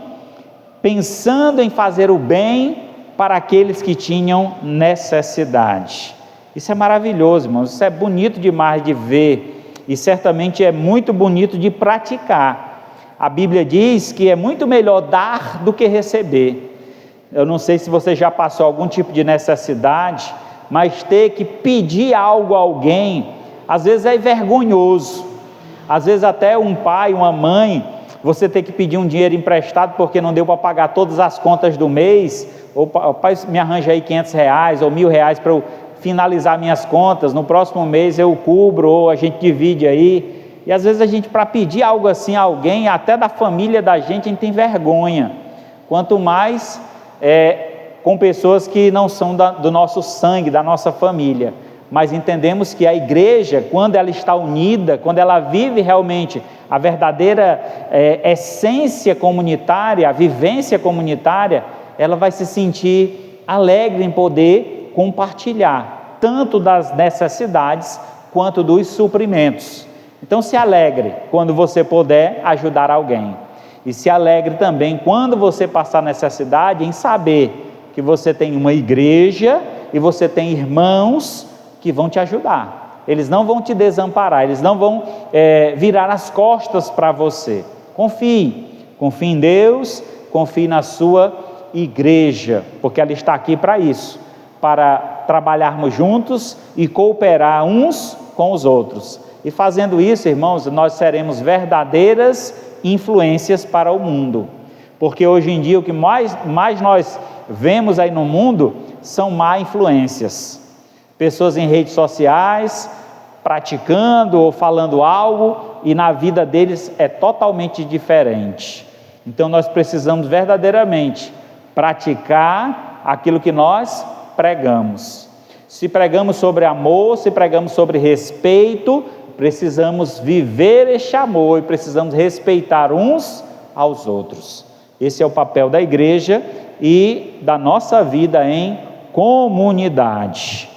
pensando em fazer o bem para aqueles que tinham necessidade. Isso é maravilhoso, irmãos, isso é bonito demais de ver, e certamente é muito bonito de praticar. A Bíblia diz que é muito melhor dar do que receber. Eu não sei se você já passou algum tipo de necessidade, mas ter que pedir algo a alguém, às vezes é vergonhoso. Às vezes até um pai, uma mãe, você ter que pedir um dinheiro emprestado porque não deu para pagar todas as contas do mês, ou pai, me arranja aí R$500 ou R$1.000 para eu finalizar minhas contas, no próximo mês eu cubro, ou a gente divide aí. E às vezes a gente, para pedir algo assim a alguém, até da família da gente, a gente tem vergonha, quanto mais com pessoas que não são do nosso sangue, da nossa família. Mas entendemos que a igreja, quando ela está unida, quando ela vive realmente a verdadeira essência comunitária, a vivência comunitária, ela vai se sentir alegre em poder compartilhar, tanto das necessidades, quanto dos suprimentos. Então se alegre quando você puder ajudar alguém, e se alegre também quando você passar necessidade, em saber que você tem uma igreja, e você tem irmãos que vão te ajudar. Eles não vão te desamparar, eles não vão virar as costas para você. Confie em Deus, confie na sua igreja, porque ela está aqui para isso, para trabalharmos juntos e cooperar uns com os outros. E fazendo isso, irmãos, nós seremos verdadeiras influências para o mundo, porque hoje em dia o que mais nós vemos aí no mundo são má influências. Pessoas em redes sociais, praticando ou falando algo, e na vida deles é totalmente diferente. Então nós precisamos verdadeiramente praticar aquilo que nós pregamos. Se pregamos sobre amor, se pregamos sobre respeito, precisamos viver este amor e precisamos respeitar uns aos outros. Esse é o papel da igreja e da nossa vida em comunidade.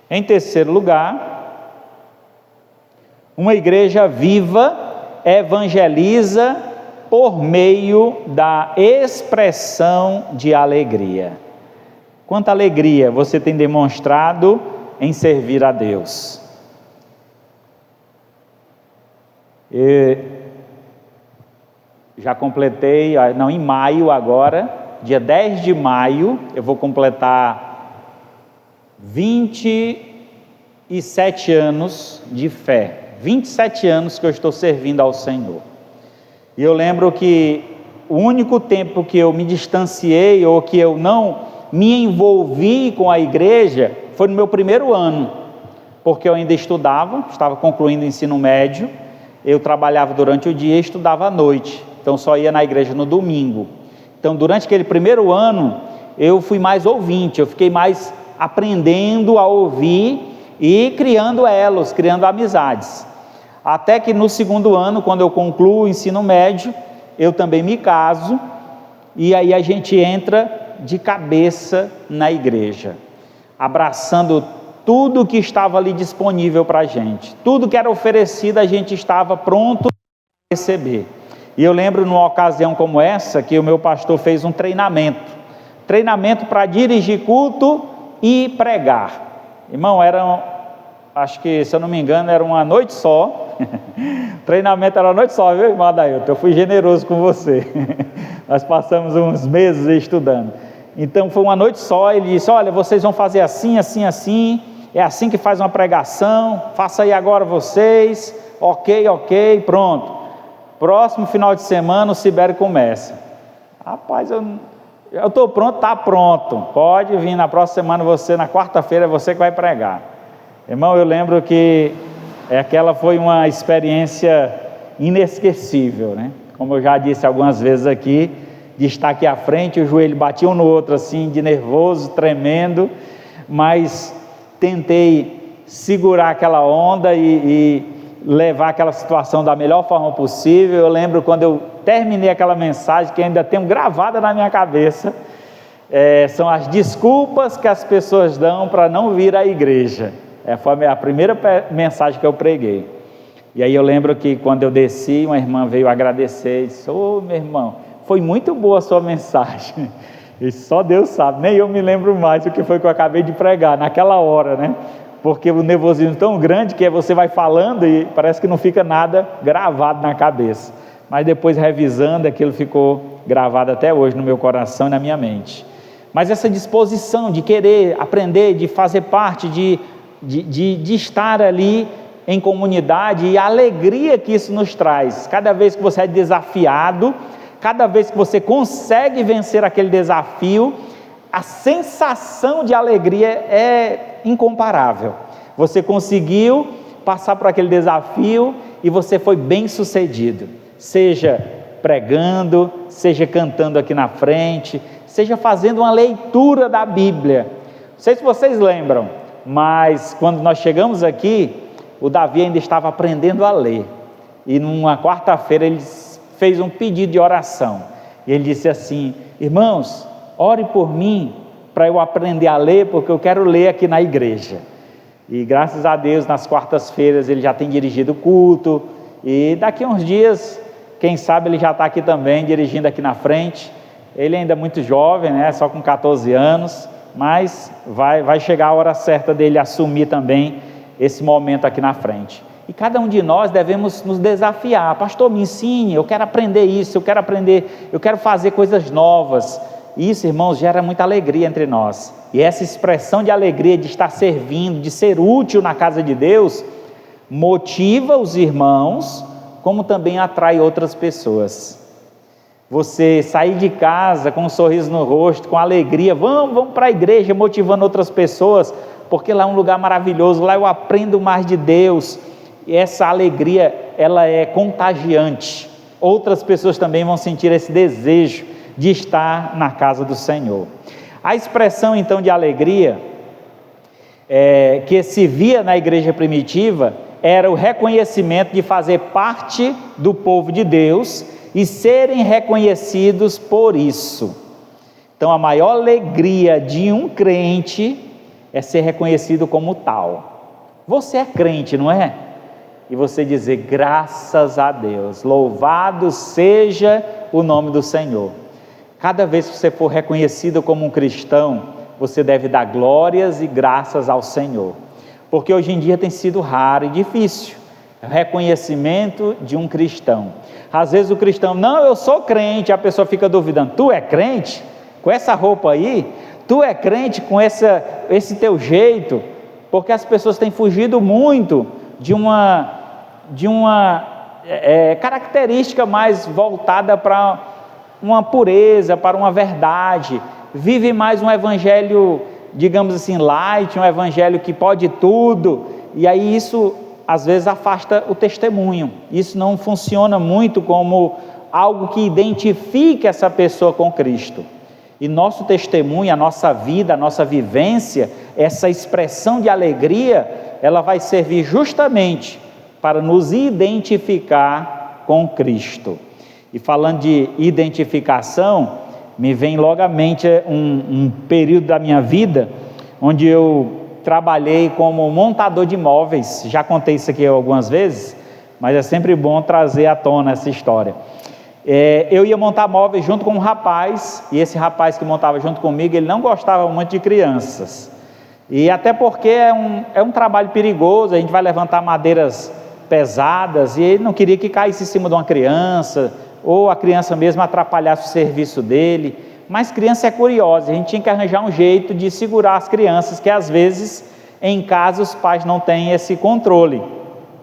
Em terceiro lugar, uma igreja viva evangeliza por meio da expressão de alegria. Quanta alegria você tem demonstrado em servir a Deus. Já completei, em maio agora, dia 10 de maio, eu vou completar 27 anos de fé, 27 anos que eu estou servindo ao Senhor. E eu lembro que o único tempo que eu me distanciei, ou que eu não me envolvi com a igreja, foi no meu primeiro ano, porque eu ainda estava concluindo o ensino médio, eu trabalhava durante o dia e estudava à noite, então só ia na igreja no domingo. Então durante aquele primeiro ano, eu fui mais ouvinte, eu fiquei mais aprendendo a ouvir e criando elos, criando amizades. Até que no segundo ano, quando eu concluo o ensino médio, eu também me caso, e aí a gente entra de cabeça na igreja, abraçando tudo que estava ali disponível para a gente, tudo que era oferecido a gente estava pronto a receber. E eu lembro numa ocasião como essa, que o meu pastor fez um treinamento para dirigir culto e pregar. Irmão, acho que, se eu não me engano, era uma noite só. O treinamento era uma noite só, viu, irmão Adailton? Eu fui generoso com você. Nós passamos uns meses estudando. Então foi uma noite só. Ele disse: olha, vocês vão fazer assim, assim, assim, é assim que faz uma pregação, faça aí agora vocês, ok, pronto. Próximo final de semana o Sibério começa. Rapaz, eu estou pronto, está pronto, pode vir na próxima semana, na quarta-feira é você que vai pregar. Irmão, eu lembro que aquela foi uma experiência inesquecível, né? Como eu já disse algumas vezes aqui, de estar aqui à frente, o joelho batia um no outro assim, de nervoso, tremendo, mas tentei segurar aquela onda e levar aquela situação da melhor forma possível. Eu lembro quando eu terminei aquela mensagem, que ainda tenho gravada na minha cabeça, são as desculpas que as pessoas dão para não vir à igreja. Foi a primeira mensagem que eu preguei. E aí eu lembro que quando eu desci, uma irmã veio agradecer e disse: ô meu irmão, foi muito boa a sua mensagem. E só Deus sabe, nem eu me lembro mais o que foi que eu acabei de pregar naquela hora, né? Porque o nervosismo é tão grande que você vai falando e parece que não fica nada gravado na cabeça. Mas depois revisando, aquilo ficou gravado até hoje no meu coração e na minha mente. Mas essa disposição de querer aprender, de fazer parte, de estar ali em comunidade, e a alegria que isso nos traz, cada vez que você é desafiado, cada vez que você consegue vencer aquele desafio, a sensação de alegria é incomparável. Você conseguiu passar por aquele desafio e você foi bem sucedido, seja pregando, seja cantando aqui na frente, seja fazendo uma leitura da Bíblia. Não sei se vocês lembram, mas quando nós chegamos aqui, o Davi ainda estava aprendendo a ler, e numa quarta-feira ele fez um pedido de oração, e ele disse assim: irmãos, ore por mim, para eu aprender a ler, porque eu quero ler aqui na igreja. E graças a Deus, nas quartas-feiras ele já tem dirigido o culto, e daqui a uns dias, quem sabe ele já está aqui também, dirigindo aqui na frente. Ele ainda é muito jovem, né? Só com 14 anos, mas vai chegar a hora certa dele assumir também esse momento aqui na frente. E cada um de nós devemos nos desafiar: pastor, me ensine, eu quero aprender isso, eu quero fazer coisas novas. Isso, irmãos, gera muita alegria entre nós, e essa expressão de alegria de estar servindo, de ser útil na casa de Deus, motiva os irmãos, como também atrai outras pessoas. Você sair de casa com um sorriso no rosto, com alegria, vamos para a igreja, motivando outras pessoas, porque lá é um lugar maravilhoso, lá eu aprendo mais de Deus, e essa alegria, ela é contagiante. Outras pessoas também vão sentir esse desejo de estar na casa do Senhor. A expressão então de alegria que se via na igreja primitiva era o reconhecimento de fazer parte do povo de Deus e serem reconhecidos por isso. Então a maior alegria de um crente é ser reconhecido como tal. Você é crente, não é? E você dizer: graças a Deus, louvado seja o nome do Senhor. Cada vez que você for reconhecido como um cristão, você deve dar glórias e graças ao Senhor, porque hoje em dia tem sido raro e difícil o reconhecimento de um cristão. Às vezes o cristão: não, eu sou crente, a pessoa fica duvidando: tu é crente? Com essa roupa aí? Tu é crente com esse teu jeito? Porque as pessoas têm fugido muito de uma característica mais voltada para uma pureza, para uma verdade. Vive mais um evangelho, digamos assim, light, um evangelho que pode tudo, e aí isso às vezes afasta o testemunho. Isso não funciona muito como algo que identifique essa pessoa com Cristo. E nosso testemunho, a nossa vida, a nossa vivência, essa expressão de alegria, ela vai servir justamente para nos identificar com Cristo. E falando de identificação, me vem logo à mente um período da minha vida, onde eu trabalhei como montador de móveis. Já contei isso aqui algumas vezes, mas é sempre bom trazer à tona essa história. Eu ia montar móveis junto com um rapaz, e esse rapaz que montava junto comigo, ele não gostava muito de crianças, e até porque é um trabalho perigoso, a gente vai levantar madeiras pesadas, e ele não queria que caísse em cima de uma criança, ou a criança mesmo atrapalhasse o serviço dele. Mas criança é curiosa, a gente tinha que arranjar um jeito de segurar as crianças, que às vezes em casa os pais não têm esse controle,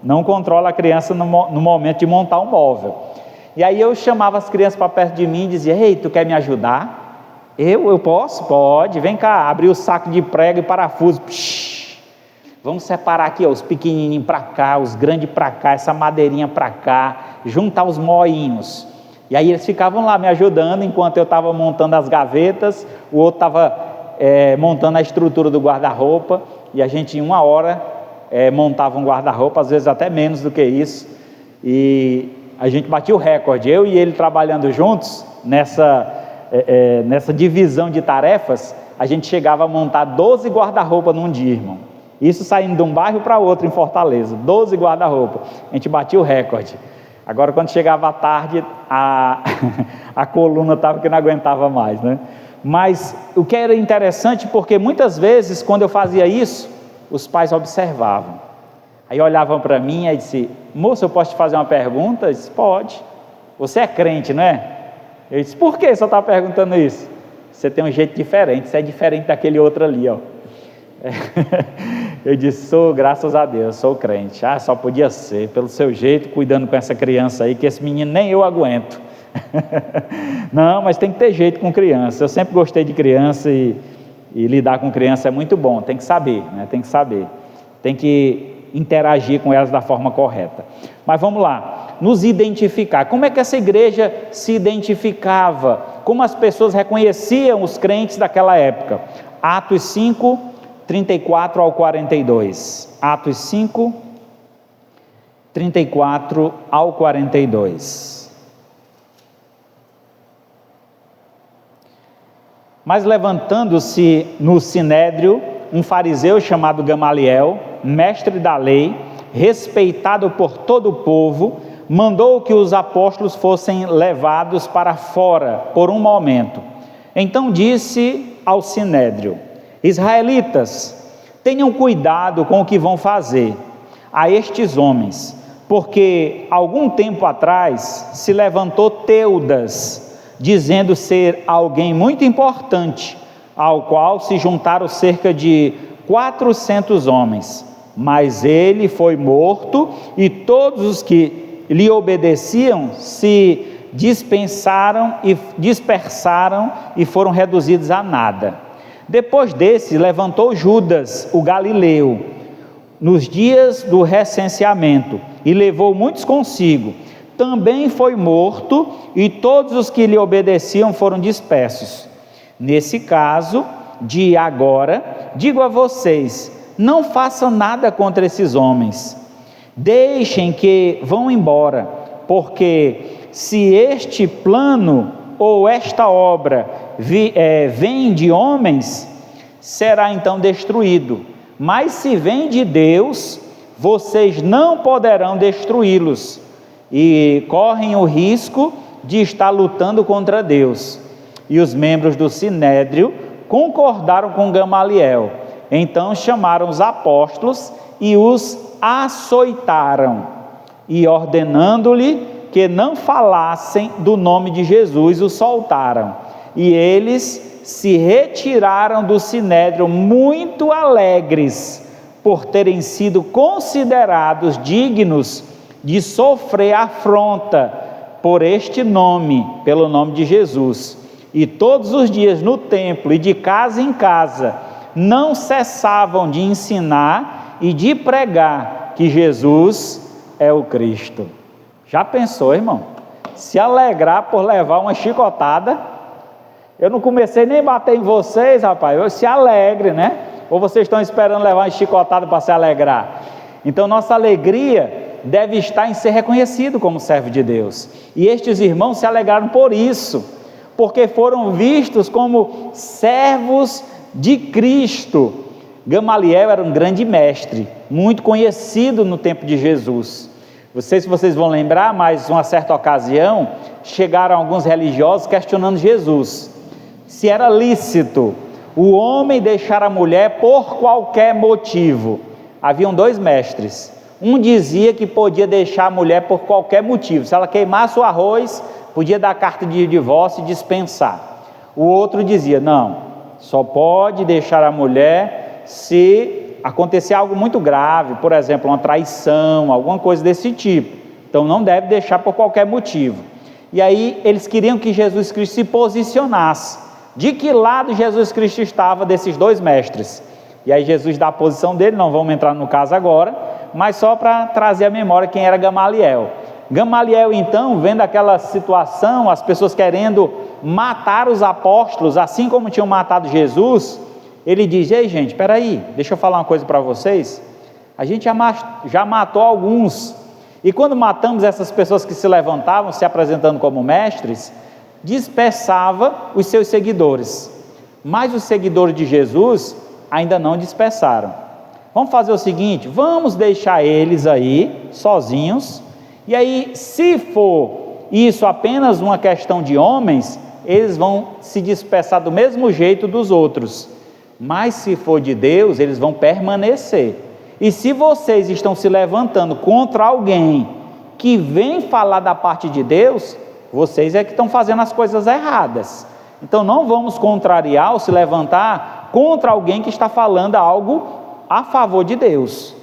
não controla a criança no momento de montar um móvel. E aí eu chamava as crianças para perto de mim e dizia: ei, tu quer me ajudar? Eu posso? Pode, vem cá. Abri o saco de prego e parafuso. Psh, vamos separar aqui, ó, os pequenininhos para cá, os grandes para cá, essa madeirinha para cá, juntar os moinhos. E aí eles ficavam lá me ajudando, enquanto eu estava montando as gavetas, o outro estava montando a estrutura do guarda-roupa, e a gente em uma hora montava um guarda-roupa, às vezes até menos do que isso, e a gente batia o recorde, eu e ele trabalhando juntos, nessa divisão de tarefas, a gente chegava a montar 12 guarda-roupa num dia, irmão. Isso saindo de um bairro para outro em Fortaleza, 12 guarda-roupa, a gente batia o recorde. Agora quando chegava à tarde, a coluna estava que não aguentava mais, né? Mas o que era interessante, porque muitas vezes quando eu fazia isso, os pais observavam, aí olhavam para mim e disse: moço, eu posso te fazer uma pergunta? Eu disse: pode. Você é crente, não é? Eu disse: por que você está perguntando isso? Você tem um jeito diferente, você é diferente daquele outro ali, ó. Eu disse: sou, graças a Deus, sou crente. Só podia ser, pelo seu jeito, cuidando com essa criança aí, que esse menino nem eu aguento. Não, mas tem que ter jeito com criança. Eu sempre gostei de criança e lidar com criança é muito bom. Tem que saber, né? Tem que saber. Tem que interagir com elas da forma correta. Mas vamos lá, nos identificar. Como é que essa igreja se identificava? Como as pessoas reconheciam os crentes daquela época? Atos 5, 34 ao 42. Atos 5, 34 ao 42. Mas levantando-se no sinédrio um fariseu chamado Gamaliel, mestre da lei, respeitado por todo o povo, mandou que os apóstolos fossem levados para fora por um momento. Então disse ao sinédrio: israelitas, tenham cuidado com o que vão fazer a estes homens, porque algum tempo atrás se levantou Teudas, dizendo ser alguém muito importante, ao qual se juntaram cerca de 400 homens, mas ele foi morto e todos os que lhe obedeciam se dispersaram e foram reduzidos a nada. Depois desse levantou Judas, o galileu, nos dias do recenseamento, e levou muitos consigo. Também foi morto e todos os que lhe obedeciam foram dispersos. Nesse caso, de agora, digo a vocês, não façam nada contra esses homens, deixem que vão embora, porque se este plano ou esta obra vem de homens, será então destruído, mas se vem de Deus, vocês não poderão destruí-los, e correm o risco de estar lutando contra Deus. E os membros do sinédrio concordaram com Gamaliel. Então chamaram os apóstolos e os açoitaram, e ordenando-lhe que não falassem do nome de Jesus, os soltaram. E eles se retiraram do sinédrio muito alegres por terem sido considerados dignos de sofrer afronta por este nome, pelo nome de Jesus. E todos os dias no templo e de casa em casa não cessavam de ensinar e de pregar que Jesus é o Cristo. Já pensou, irmão? Se alegrar por levar uma chicotada? Eu não comecei nem a bater em vocês, rapaz. Se alegre, né? Ou vocês estão esperando levar uma chicotada para se alegrar? Então nossa alegria deve estar em ser reconhecido como servo de Deus. E estes irmãos se alegraram por isso, porque foram vistos como servos de Cristo. Gamaliel era um grande mestre, muito conhecido no tempo de Jesus. Não sei se vocês vão lembrar, mas uma certa ocasião, chegaram alguns religiosos questionando Jesus, se era lícito o homem deixar a mulher por qualquer motivo. Haviam dois mestres. Um dizia que podia deixar a mulher por qualquer motivo, se ela queimasse o arroz, podia dar carta de divórcio e dispensar. O outro dizia, não, só pode deixar a mulher se acontecer algo muito grave, por exemplo, uma traição, alguma coisa desse tipo. Então não deve deixar por qualquer motivo. E aí eles queriam que Jesus Cristo se posicionasse. De que lado Jesus Cristo estava desses dois mestres? E aí Jesus dá a posição dele, não vamos entrar no caso agora, mas só para trazer à memória quem era Gamaliel. Gamaliel então, vendo aquela situação, as pessoas querendo matar os apóstolos, assim como tinham matado Jesus, ele diz, ei gente, espera aí, deixa eu falar uma coisa para vocês, A gente já matou alguns, e quando matamos essas pessoas que se levantavam, se apresentando como mestres, dispersava os seus seguidores, mas os seguidores de Jesus ainda não dispersaram. Vamos fazer o seguinte, vamos deixar eles aí, sozinhos, e aí, se for isso apenas uma questão de homens, eles vão se dispersar do mesmo jeito dos outros, mas se for de Deus, eles vão permanecer. E se vocês estão se levantando contra alguém que vem falar da parte de Deus, vocês é que estão fazendo as coisas erradas. Então não vamos contrariar ou se levantar contra alguém que está falando algo a favor de Deus.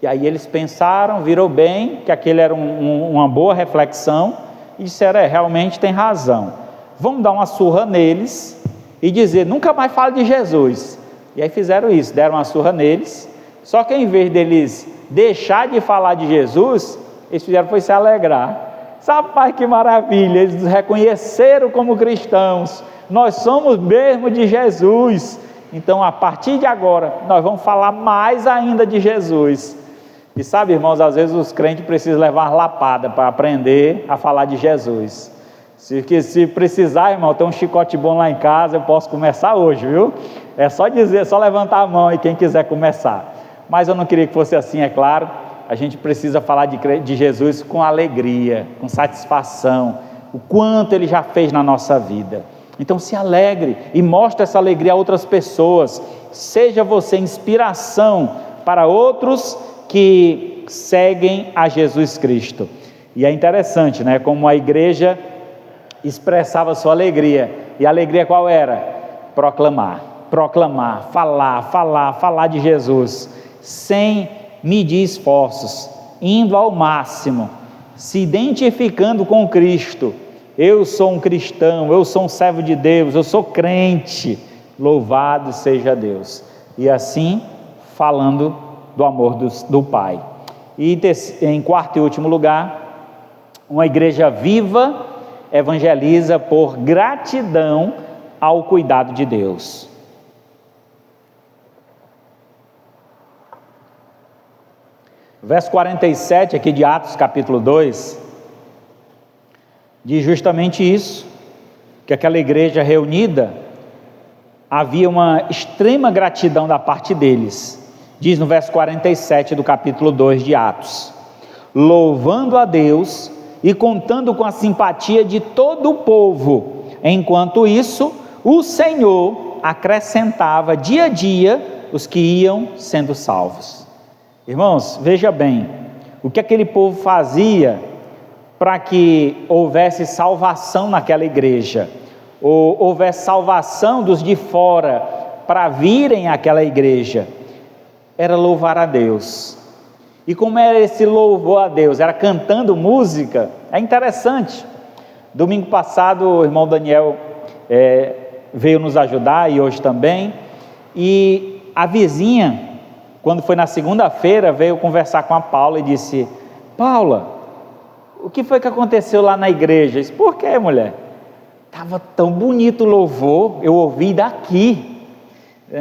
E aí eles pensaram, virou bem, que aquele era uma boa reflexão, e disseram, realmente tem razão, vamos dar uma surra neles, e dizer, nunca mais fale de Jesus. E aí fizeram isso, deram uma surra neles, só que em vez deles deixar de falar de Jesus, eles fizeram foi se alegrar. Sabe, pai, que maravilha, eles nos reconheceram como cristãos, nós somos mesmo de Jesus, então a partir de agora, nós vamos falar mais ainda de Jesus. E sabe, irmãos, às vezes os crentes precisam levar uma lapada para aprender a falar de Jesus. Se precisar, irmão, tem um chicote bom lá em casa, eu posso começar hoje, viu? É só dizer, só levantar a mão aí quem quiser começar. Mas eu não queria que fosse assim, é claro. A gente precisa falar de Jesus com alegria, com satisfação, o quanto Ele já fez na nossa vida. Então se alegre e mostre essa alegria a outras pessoas. Seja você inspiração para outros que seguem a Jesus Cristo. E é interessante, né? Como a igreja expressava sua alegria. E a alegria qual era? Proclamar, falar de Jesus, sem medir esforços, indo ao máximo, se identificando com Cristo. Eu sou um cristão, eu sou um servo de Deus, eu sou crente, louvado seja Deus. E assim, falando do amor do Pai. E em quarto e último lugar, uma igreja viva evangeliza por gratidão ao cuidado de Deus. Verso 47 aqui de Atos capítulo 2, diz justamente isso, que aquela igreja reunida, havia uma extrema gratidão da parte deles. Diz no verso 47 do capítulo 2 de Atos, louvando a Deus e contando com a simpatia de todo o povo. Enquanto isso, o Senhor acrescentava dia a dia os que iam sendo salvos. Irmãos, veja bem, o que aquele povo fazia para que houvesse salvação naquela igreja, ou houvesse salvação dos de fora para virem àquela igreja, era louvar a Deus. E como era esse louvor a Deus? Era cantando música. É interessante, domingo passado o irmão Daniel veio nos ajudar, e hoje também, e a vizinha, quando foi na segunda-feira, veio conversar com a Paula e disse, Paula, o que foi que aconteceu lá na igreja? Eu disse, por quê, mulher? Estava tão bonito o louvor, eu ouvi daqui,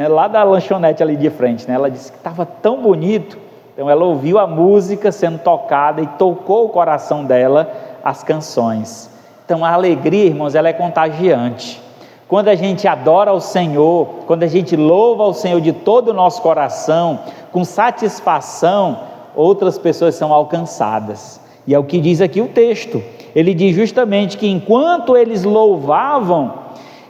lá da lanchonete ali de frente, né? Ela disse que estava tão bonito. Então ela ouviu a música sendo tocada e tocou o coração dela as canções. Então a alegria, irmãos, ela é contagiante. Quando a gente adora ao Senhor, quando a gente louva ao Senhor de todo o nosso coração, com satisfação, outras pessoas são alcançadas. E é o que diz aqui o texto. Ele diz justamente que enquanto eles louvavam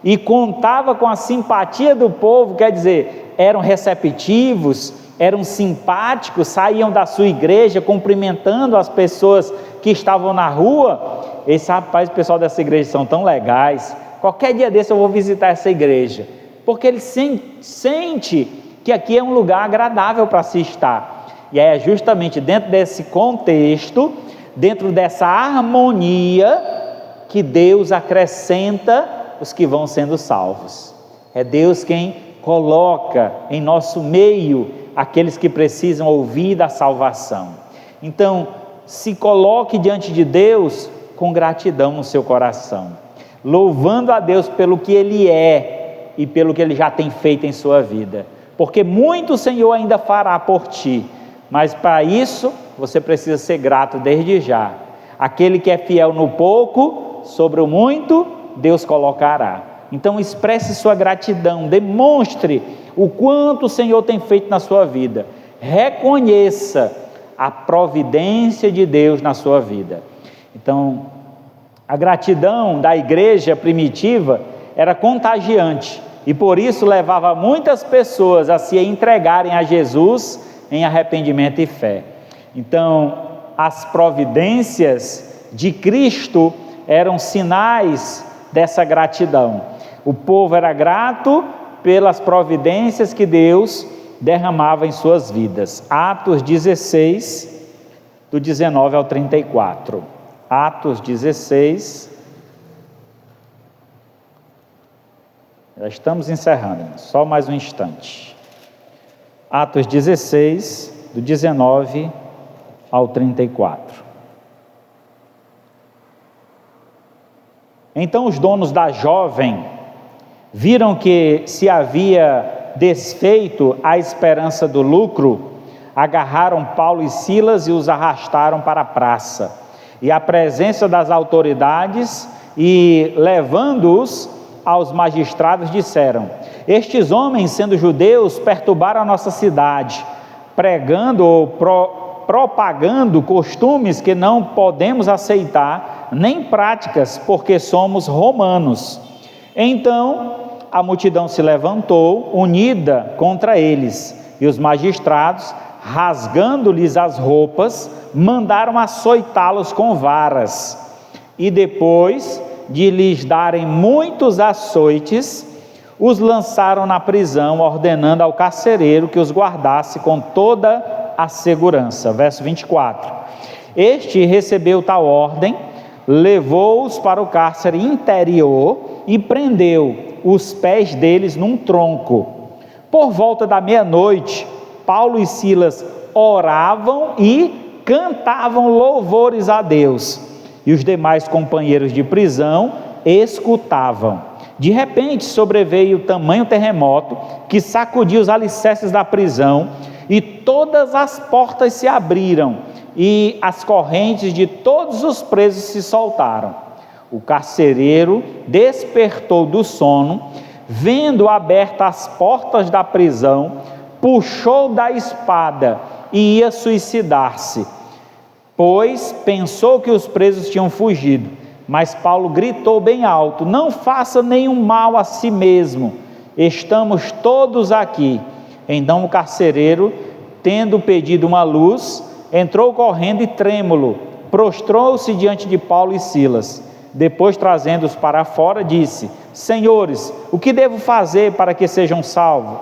e contava com a simpatia do povo, quer dizer, eram receptivos, eram simpáticos, saíam da sua igreja cumprimentando as pessoas que estavam na rua. Esse rapaz, o pessoal dessa igreja são tão legais, qualquer dia desse eu vou visitar essa igreja, porque ele sente que aqui é um lugar agradável para se estar. E é justamente dentro desse contexto, dentro dessa harmonia, que Deus acrescenta os que vão sendo salvos. É Deus quem coloca em nosso meio aqueles que precisam ouvir da salvação. Então, se coloque diante de Deus com gratidão no seu coração, louvando a Deus pelo que Ele é e pelo que Ele já tem feito em sua vida, porque muito o Senhor ainda fará por ti, mas para isso você precisa ser grato desde já. Aquele que é fiel no pouco, sobre o muito, Deus colocará. Então expresse sua gratidão, demonstre o quanto o Senhor tem feito na sua vida. Reconheça a providência de Deus na sua vida. Então, a gratidão da igreja primitiva era contagiante e por isso levava muitas pessoas a se entregarem a Jesus em arrependimento e fé. Então, as providências de Cristo eram sinais dessa gratidão. O povo era grato pelas providências que Deus derramava em suas vidas. Atos 16, do 19 ao 34. Atos 16. Já estamos encerrando, só mais um instante. Atos 16, do 19 ao 34. Então os donos da jovem viram que se havia desfeito a esperança do lucro, agarraram Paulo e Silas e os arrastaram para a praça, e à presença das autoridades, e levando-os aos magistrados, disseram: estes homens, sendo judeus, perturbaram a nossa cidade, pregando ou propagando costumes que não podemos aceitar, nem práticas, porque somos romanos. Então a multidão se levantou, unida contra eles, e os magistrados, rasgando-lhes as roupas, mandaram açoitá-los com varas, e depois de lhes darem muitos açoites, os lançaram na prisão, ordenando ao carcereiro que os guardasse com toda a segurança. Verso 24. Este recebeu tal ordem, levou-os para o cárcere interior e prendeu os pés deles num tronco. Por volta da meia-noite, Paulo e Silas oravam e cantavam louvores a Deus, e os demais companheiros de prisão escutavam. De repente sobreveio tamanho terremoto que sacudiu os alicerces da prisão, e todas as portas se abriram, e as correntes de todos os presos se soltaram. O carcereiro despertou do sono, vendo abertas as portas da prisão, puxou da espada e ia suicidar-se, pois pensou que os presos tinham fugido. Mas Paulo gritou bem alto: não faça nenhum mal a si mesmo, estamos todos aqui. Então o carcereiro, tendo pedido uma luz, entrou correndo e trêmulo, prostrou-se diante de Paulo e Silas. Depois, trazendo-os para fora, disse: senhores, o que devo fazer para que sejam salvos?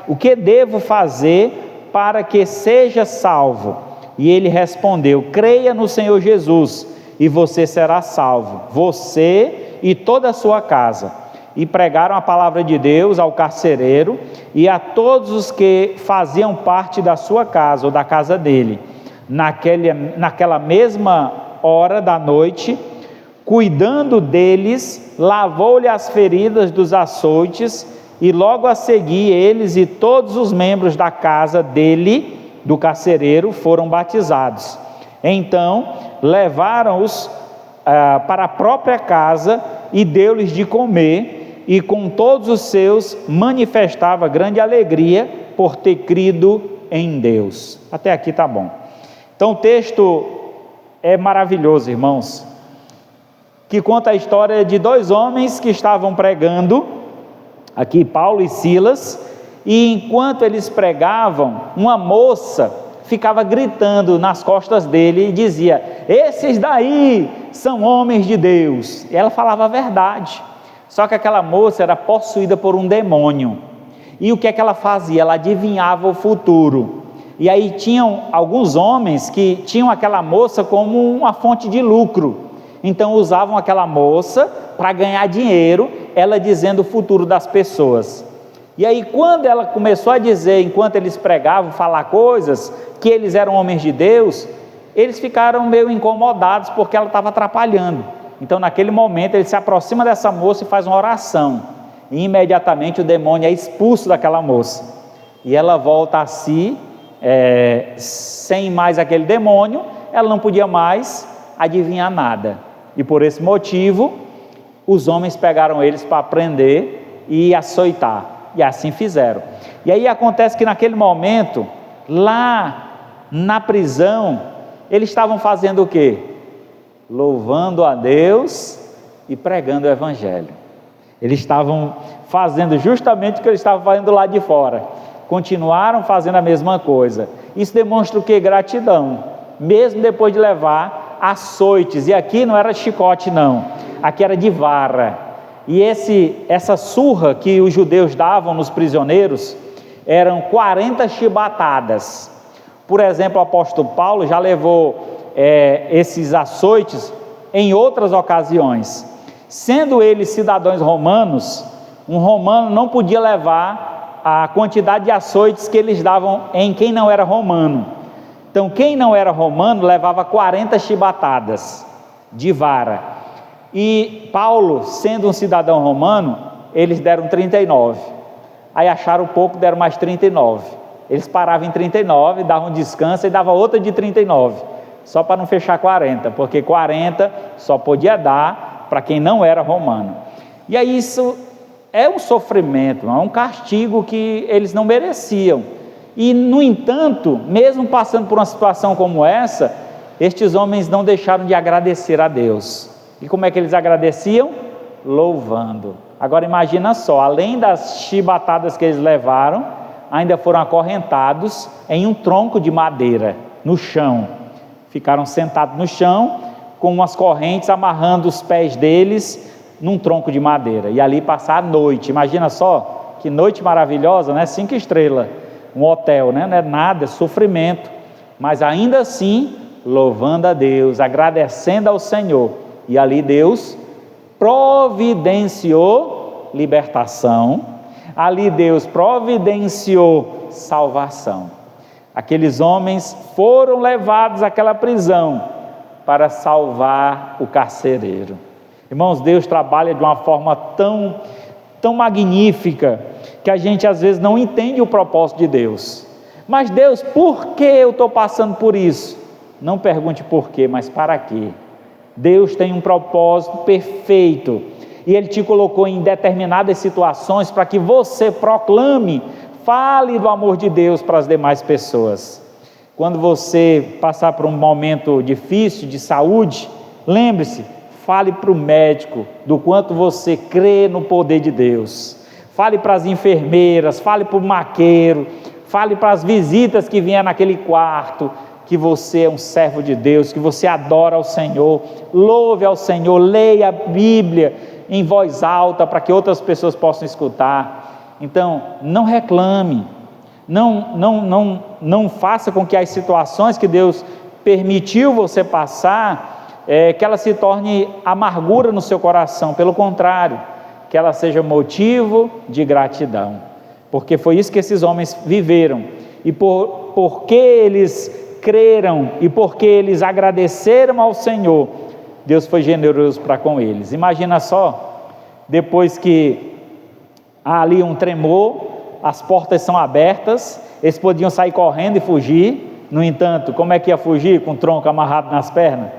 O que devo fazer para que seja salvo? E ele respondeu: creia no Senhor Jesus, e você será salvo, você e toda a sua casa. E pregaram a palavra de Deus ao carcereiro e a todos os que faziam parte da sua casa ou da casa dele. Naquela mesma hora da noite, cuidando deles, lavou-lhe as feridas dos açoites, e logo a seguir eles e todos os membros da casa dele, do carcereiro, foram batizados. Então levaram-os para a própria casa e deu-lhes de comer, e com todos os seus manifestava grande alegria por ter crido em Deus. Até aqui tá bom. Então o texto é maravilhoso, irmãos, que conta a história de dois homens que estavam pregando, aqui Paulo e Silas, e enquanto eles pregavam, uma moça ficava gritando nas costas dele e dizia: esses daí são homens de Deus. E ela falava a verdade, só que aquela moça era possuída por um demônio, e o que é que ela fazia? Ela adivinhava o futuro, e aí tinham alguns homens que tinham aquela moça como uma fonte de lucro, então usavam aquela moça para ganhar dinheiro, ela dizendo o futuro das pessoas. E aí quando ela começou a dizer, enquanto eles pregavam, falar coisas, que eles eram homens de Deus, eles ficaram meio incomodados, porque ela estava atrapalhando. Então naquele momento ele se aproxima dessa moça e faz uma oração, e imediatamente o demônio é expulso daquela moça, e ela volta a si, sem mais aquele demônio, ela não podia mais adivinhar nada. E por esse motivo, os homens pegaram eles para prender e açoitar. E assim fizeram. E aí acontece que naquele momento, lá na prisão, eles estavam fazendo o quê? Louvando a Deus e pregando o Evangelho. Eles estavam fazendo justamente o que eles estavam fazendo lá de fora. Continuaram fazendo a mesma coisa. Isso demonstra o quê? Gratidão. Mesmo depois de levar açoites. E aqui não era chicote não. Aqui era de vara. E essa surra que os judeus davam nos prisioneiros eram 40 chibatadas. Por exemplo, o apóstolo Paulo já levou esses açoites em outras ocasiões. Sendo eles cidadãos romanos, um romano não podia levar a quantidade de açoites que eles davam em quem não era romano. Então, quem não era romano levava 40 chibatadas de vara. E Paulo, sendo um cidadão romano, eles deram 39. Aí acharam pouco, deram mais 39. Eles paravam em 39, davam descanso e davam outra de 39. Só para não fechar 40, porque 40 só podia dar para quem não era romano. E aí isso é um sofrimento, é um castigo que eles não mereciam. E no entanto, mesmo passando por uma situação como essa, estes homens não deixaram de agradecer a Deus. E como é que eles agradeciam? Louvando. Agora imagina só, além das chibatadas que eles levaram, ainda foram acorrentados em um tronco de madeira, no chão. Ficaram sentados no chão, com umas correntes amarrando os pés deles num tronco de madeira, e ali passar a noite. Imagina só, que noite maravilhosa, né? 5 estrelas, um hotel, né? Não é nada, é sofrimento, mas ainda assim, louvando a Deus, agradecendo ao Senhor, e ali Deus providenciou libertação, ali Deus providenciou salvação. Aqueles homens foram levados àquela prisão para salvar o carcereiro. Irmãos, Deus trabalha de uma forma tão magnífica, que a gente às vezes não entende o propósito de Deus. Mas Deus, por que eu estou passando por isso? Não pergunte por quê, mas para quê? Deus tem um propósito perfeito, e Ele te colocou em determinadas situações para que você proclame, fale do amor de Deus para as demais pessoas. Quando você passar por um momento difícil de saúde, lembre-se, fale para o médico do quanto você crê no poder de Deus. Fale para as enfermeiras, fale para o maqueiro, fale para as visitas que vieram naquele quarto, que você é um servo de Deus, que você adora ao Senhor, louve ao Senhor, leia a Bíblia em voz alta para que outras pessoas possam escutar. Então, não reclame, não faça com que as situações que Deus permitiu você passar, que ela se torne amargura no seu coração. Pelo contrário, que ela seja motivo de gratidão, porque foi isso que esses homens viveram, e porque eles creram e porque eles agradeceram ao Senhor, Deus foi generoso para com eles. Imagina só, depois que há ali um tremor, as portas são abertas, eles podiam sair correndo e fugir. No entanto, como é que ia fugir? Com o tronco amarrado nas pernas?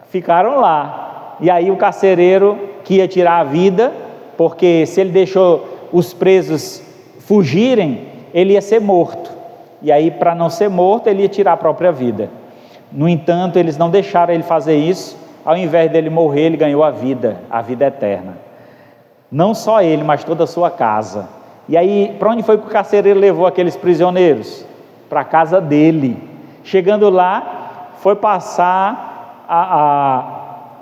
Ficaram lá, e aí o carcereiro que ia tirar a vida, porque se ele deixou os presos fugirem, ele ia ser morto, e aí para não ser morto, ele ia tirar a própria vida. No entanto, eles não deixaram ele fazer isso. Ao invés dele morrer, ele ganhou a vida eterna. Não só ele, mas toda a sua casa. E aí, para onde foi que o carcereiro levou aqueles prisioneiros? Para a casa dele. Chegando lá, foi passar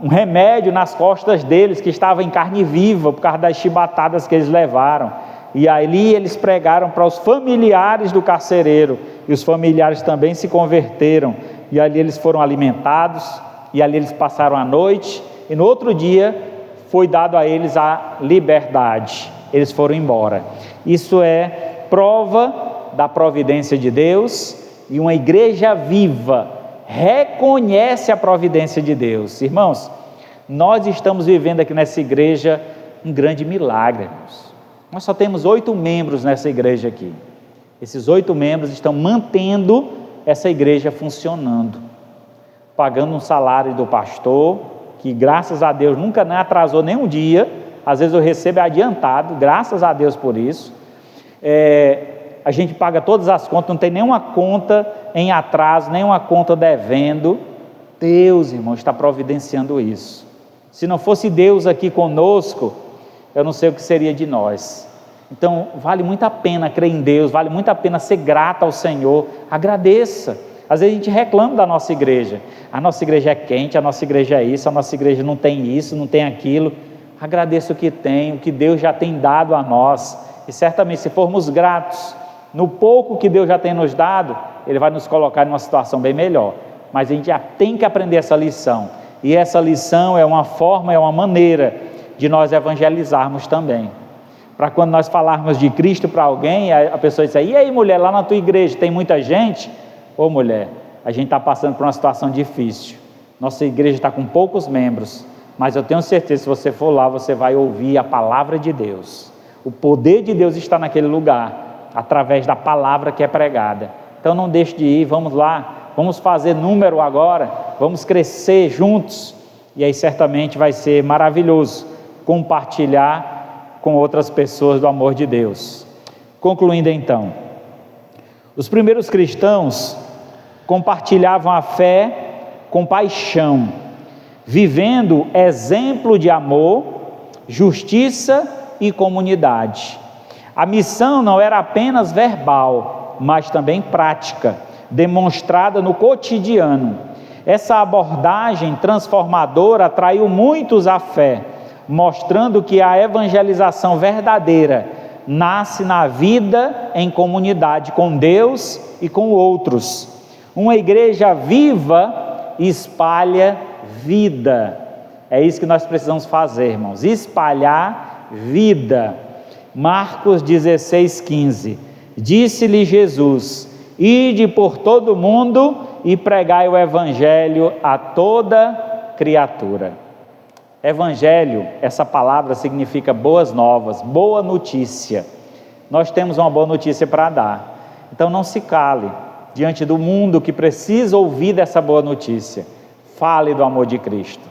um remédio nas costas deles, que estava em carne viva, por causa das chibatadas que eles levaram. E ali eles pregaram para os familiares do carcereiro, e os familiares também se converteram, e ali eles foram alimentados, e ali eles passaram a noite, e no outro dia foi dado a eles a liberdade, eles foram embora. Isso é prova da providência de Deus, e uma igreja viva reconhece a providência de Deus. Irmãos, nós estamos vivendo aqui nessa igreja um grande milagre, irmãos. Nós só temos 8 membros nessa igreja aqui, Esses 8 membros estão mantendo essa igreja funcionando, pagando um salário do pastor, que graças a Deus nunca atrasou nem um dia, às vezes eu recebo adiantado, graças a Deus por isso. A gente paga todas as contas, não tem nenhuma conta em atraso, nenhuma conta devendo. Deus, irmão, está providenciando isso. Se não fosse Deus aqui conosco, eu não sei o que seria de nós. Então vale muito a pena crer em Deus, vale muito a pena ser grato ao Senhor, agradeça. Às vezes a gente reclama da nossa igreja, a nossa igreja é quente, a nossa igreja é isso, a nossa igreja não tem isso, não tem aquilo. Agradeça o que tem, o que Deus já tem dado a nós, e certamente se formos gratos no pouco que Deus já tem nos dado, Ele vai nos colocar em uma situação bem melhor. Mas a gente já tem que aprender essa lição, e essa lição é uma forma, é uma maneira de nós evangelizarmos também, para quando nós falarmos de Cristo para alguém, a pessoa diz: e aí mulher, lá na tua igreja tem muita gente? Ô mulher, a gente está passando por uma situação difícil, nossa igreja está com poucos membros, mas eu tenho certeza, se você for lá, você vai ouvir a palavra de Deus, o poder de Deus está naquele lugar, através da palavra que é pregada. Então não deixe de ir, vamos lá, vamos fazer número agora, vamos crescer juntos, e aí certamente vai ser maravilhoso compartilhar com outras pessoas do amor de Deus. Concluindo então, os primeiros cristãos compartilhavam a fé com paixão, vivendo exemplo de amor, justiça e comunidade. A missão não era apenas verbal, mas também prática, demonstrada no cotidiano. Essa abordagem transformadora atraiu muitos à fé, mostrando que a evangelização verdadeira nasce na vida em comunidade com Deus e com outros. Uma igreja viva espalha vida. É isso que nós precisamos fazer, irmãos, espalhar vida. Marcos 16:15, disse-lhe Jesus: ide por todo o mundo e pregai o evangelho a toda criatura. Evangelho, essa palavra significa boas novas, boa notícia. Nós temos uma boa notícia para dar, então não se cale diante do mundo que precisa ouvir dessa boa notícia. Fale do amor de Cristo.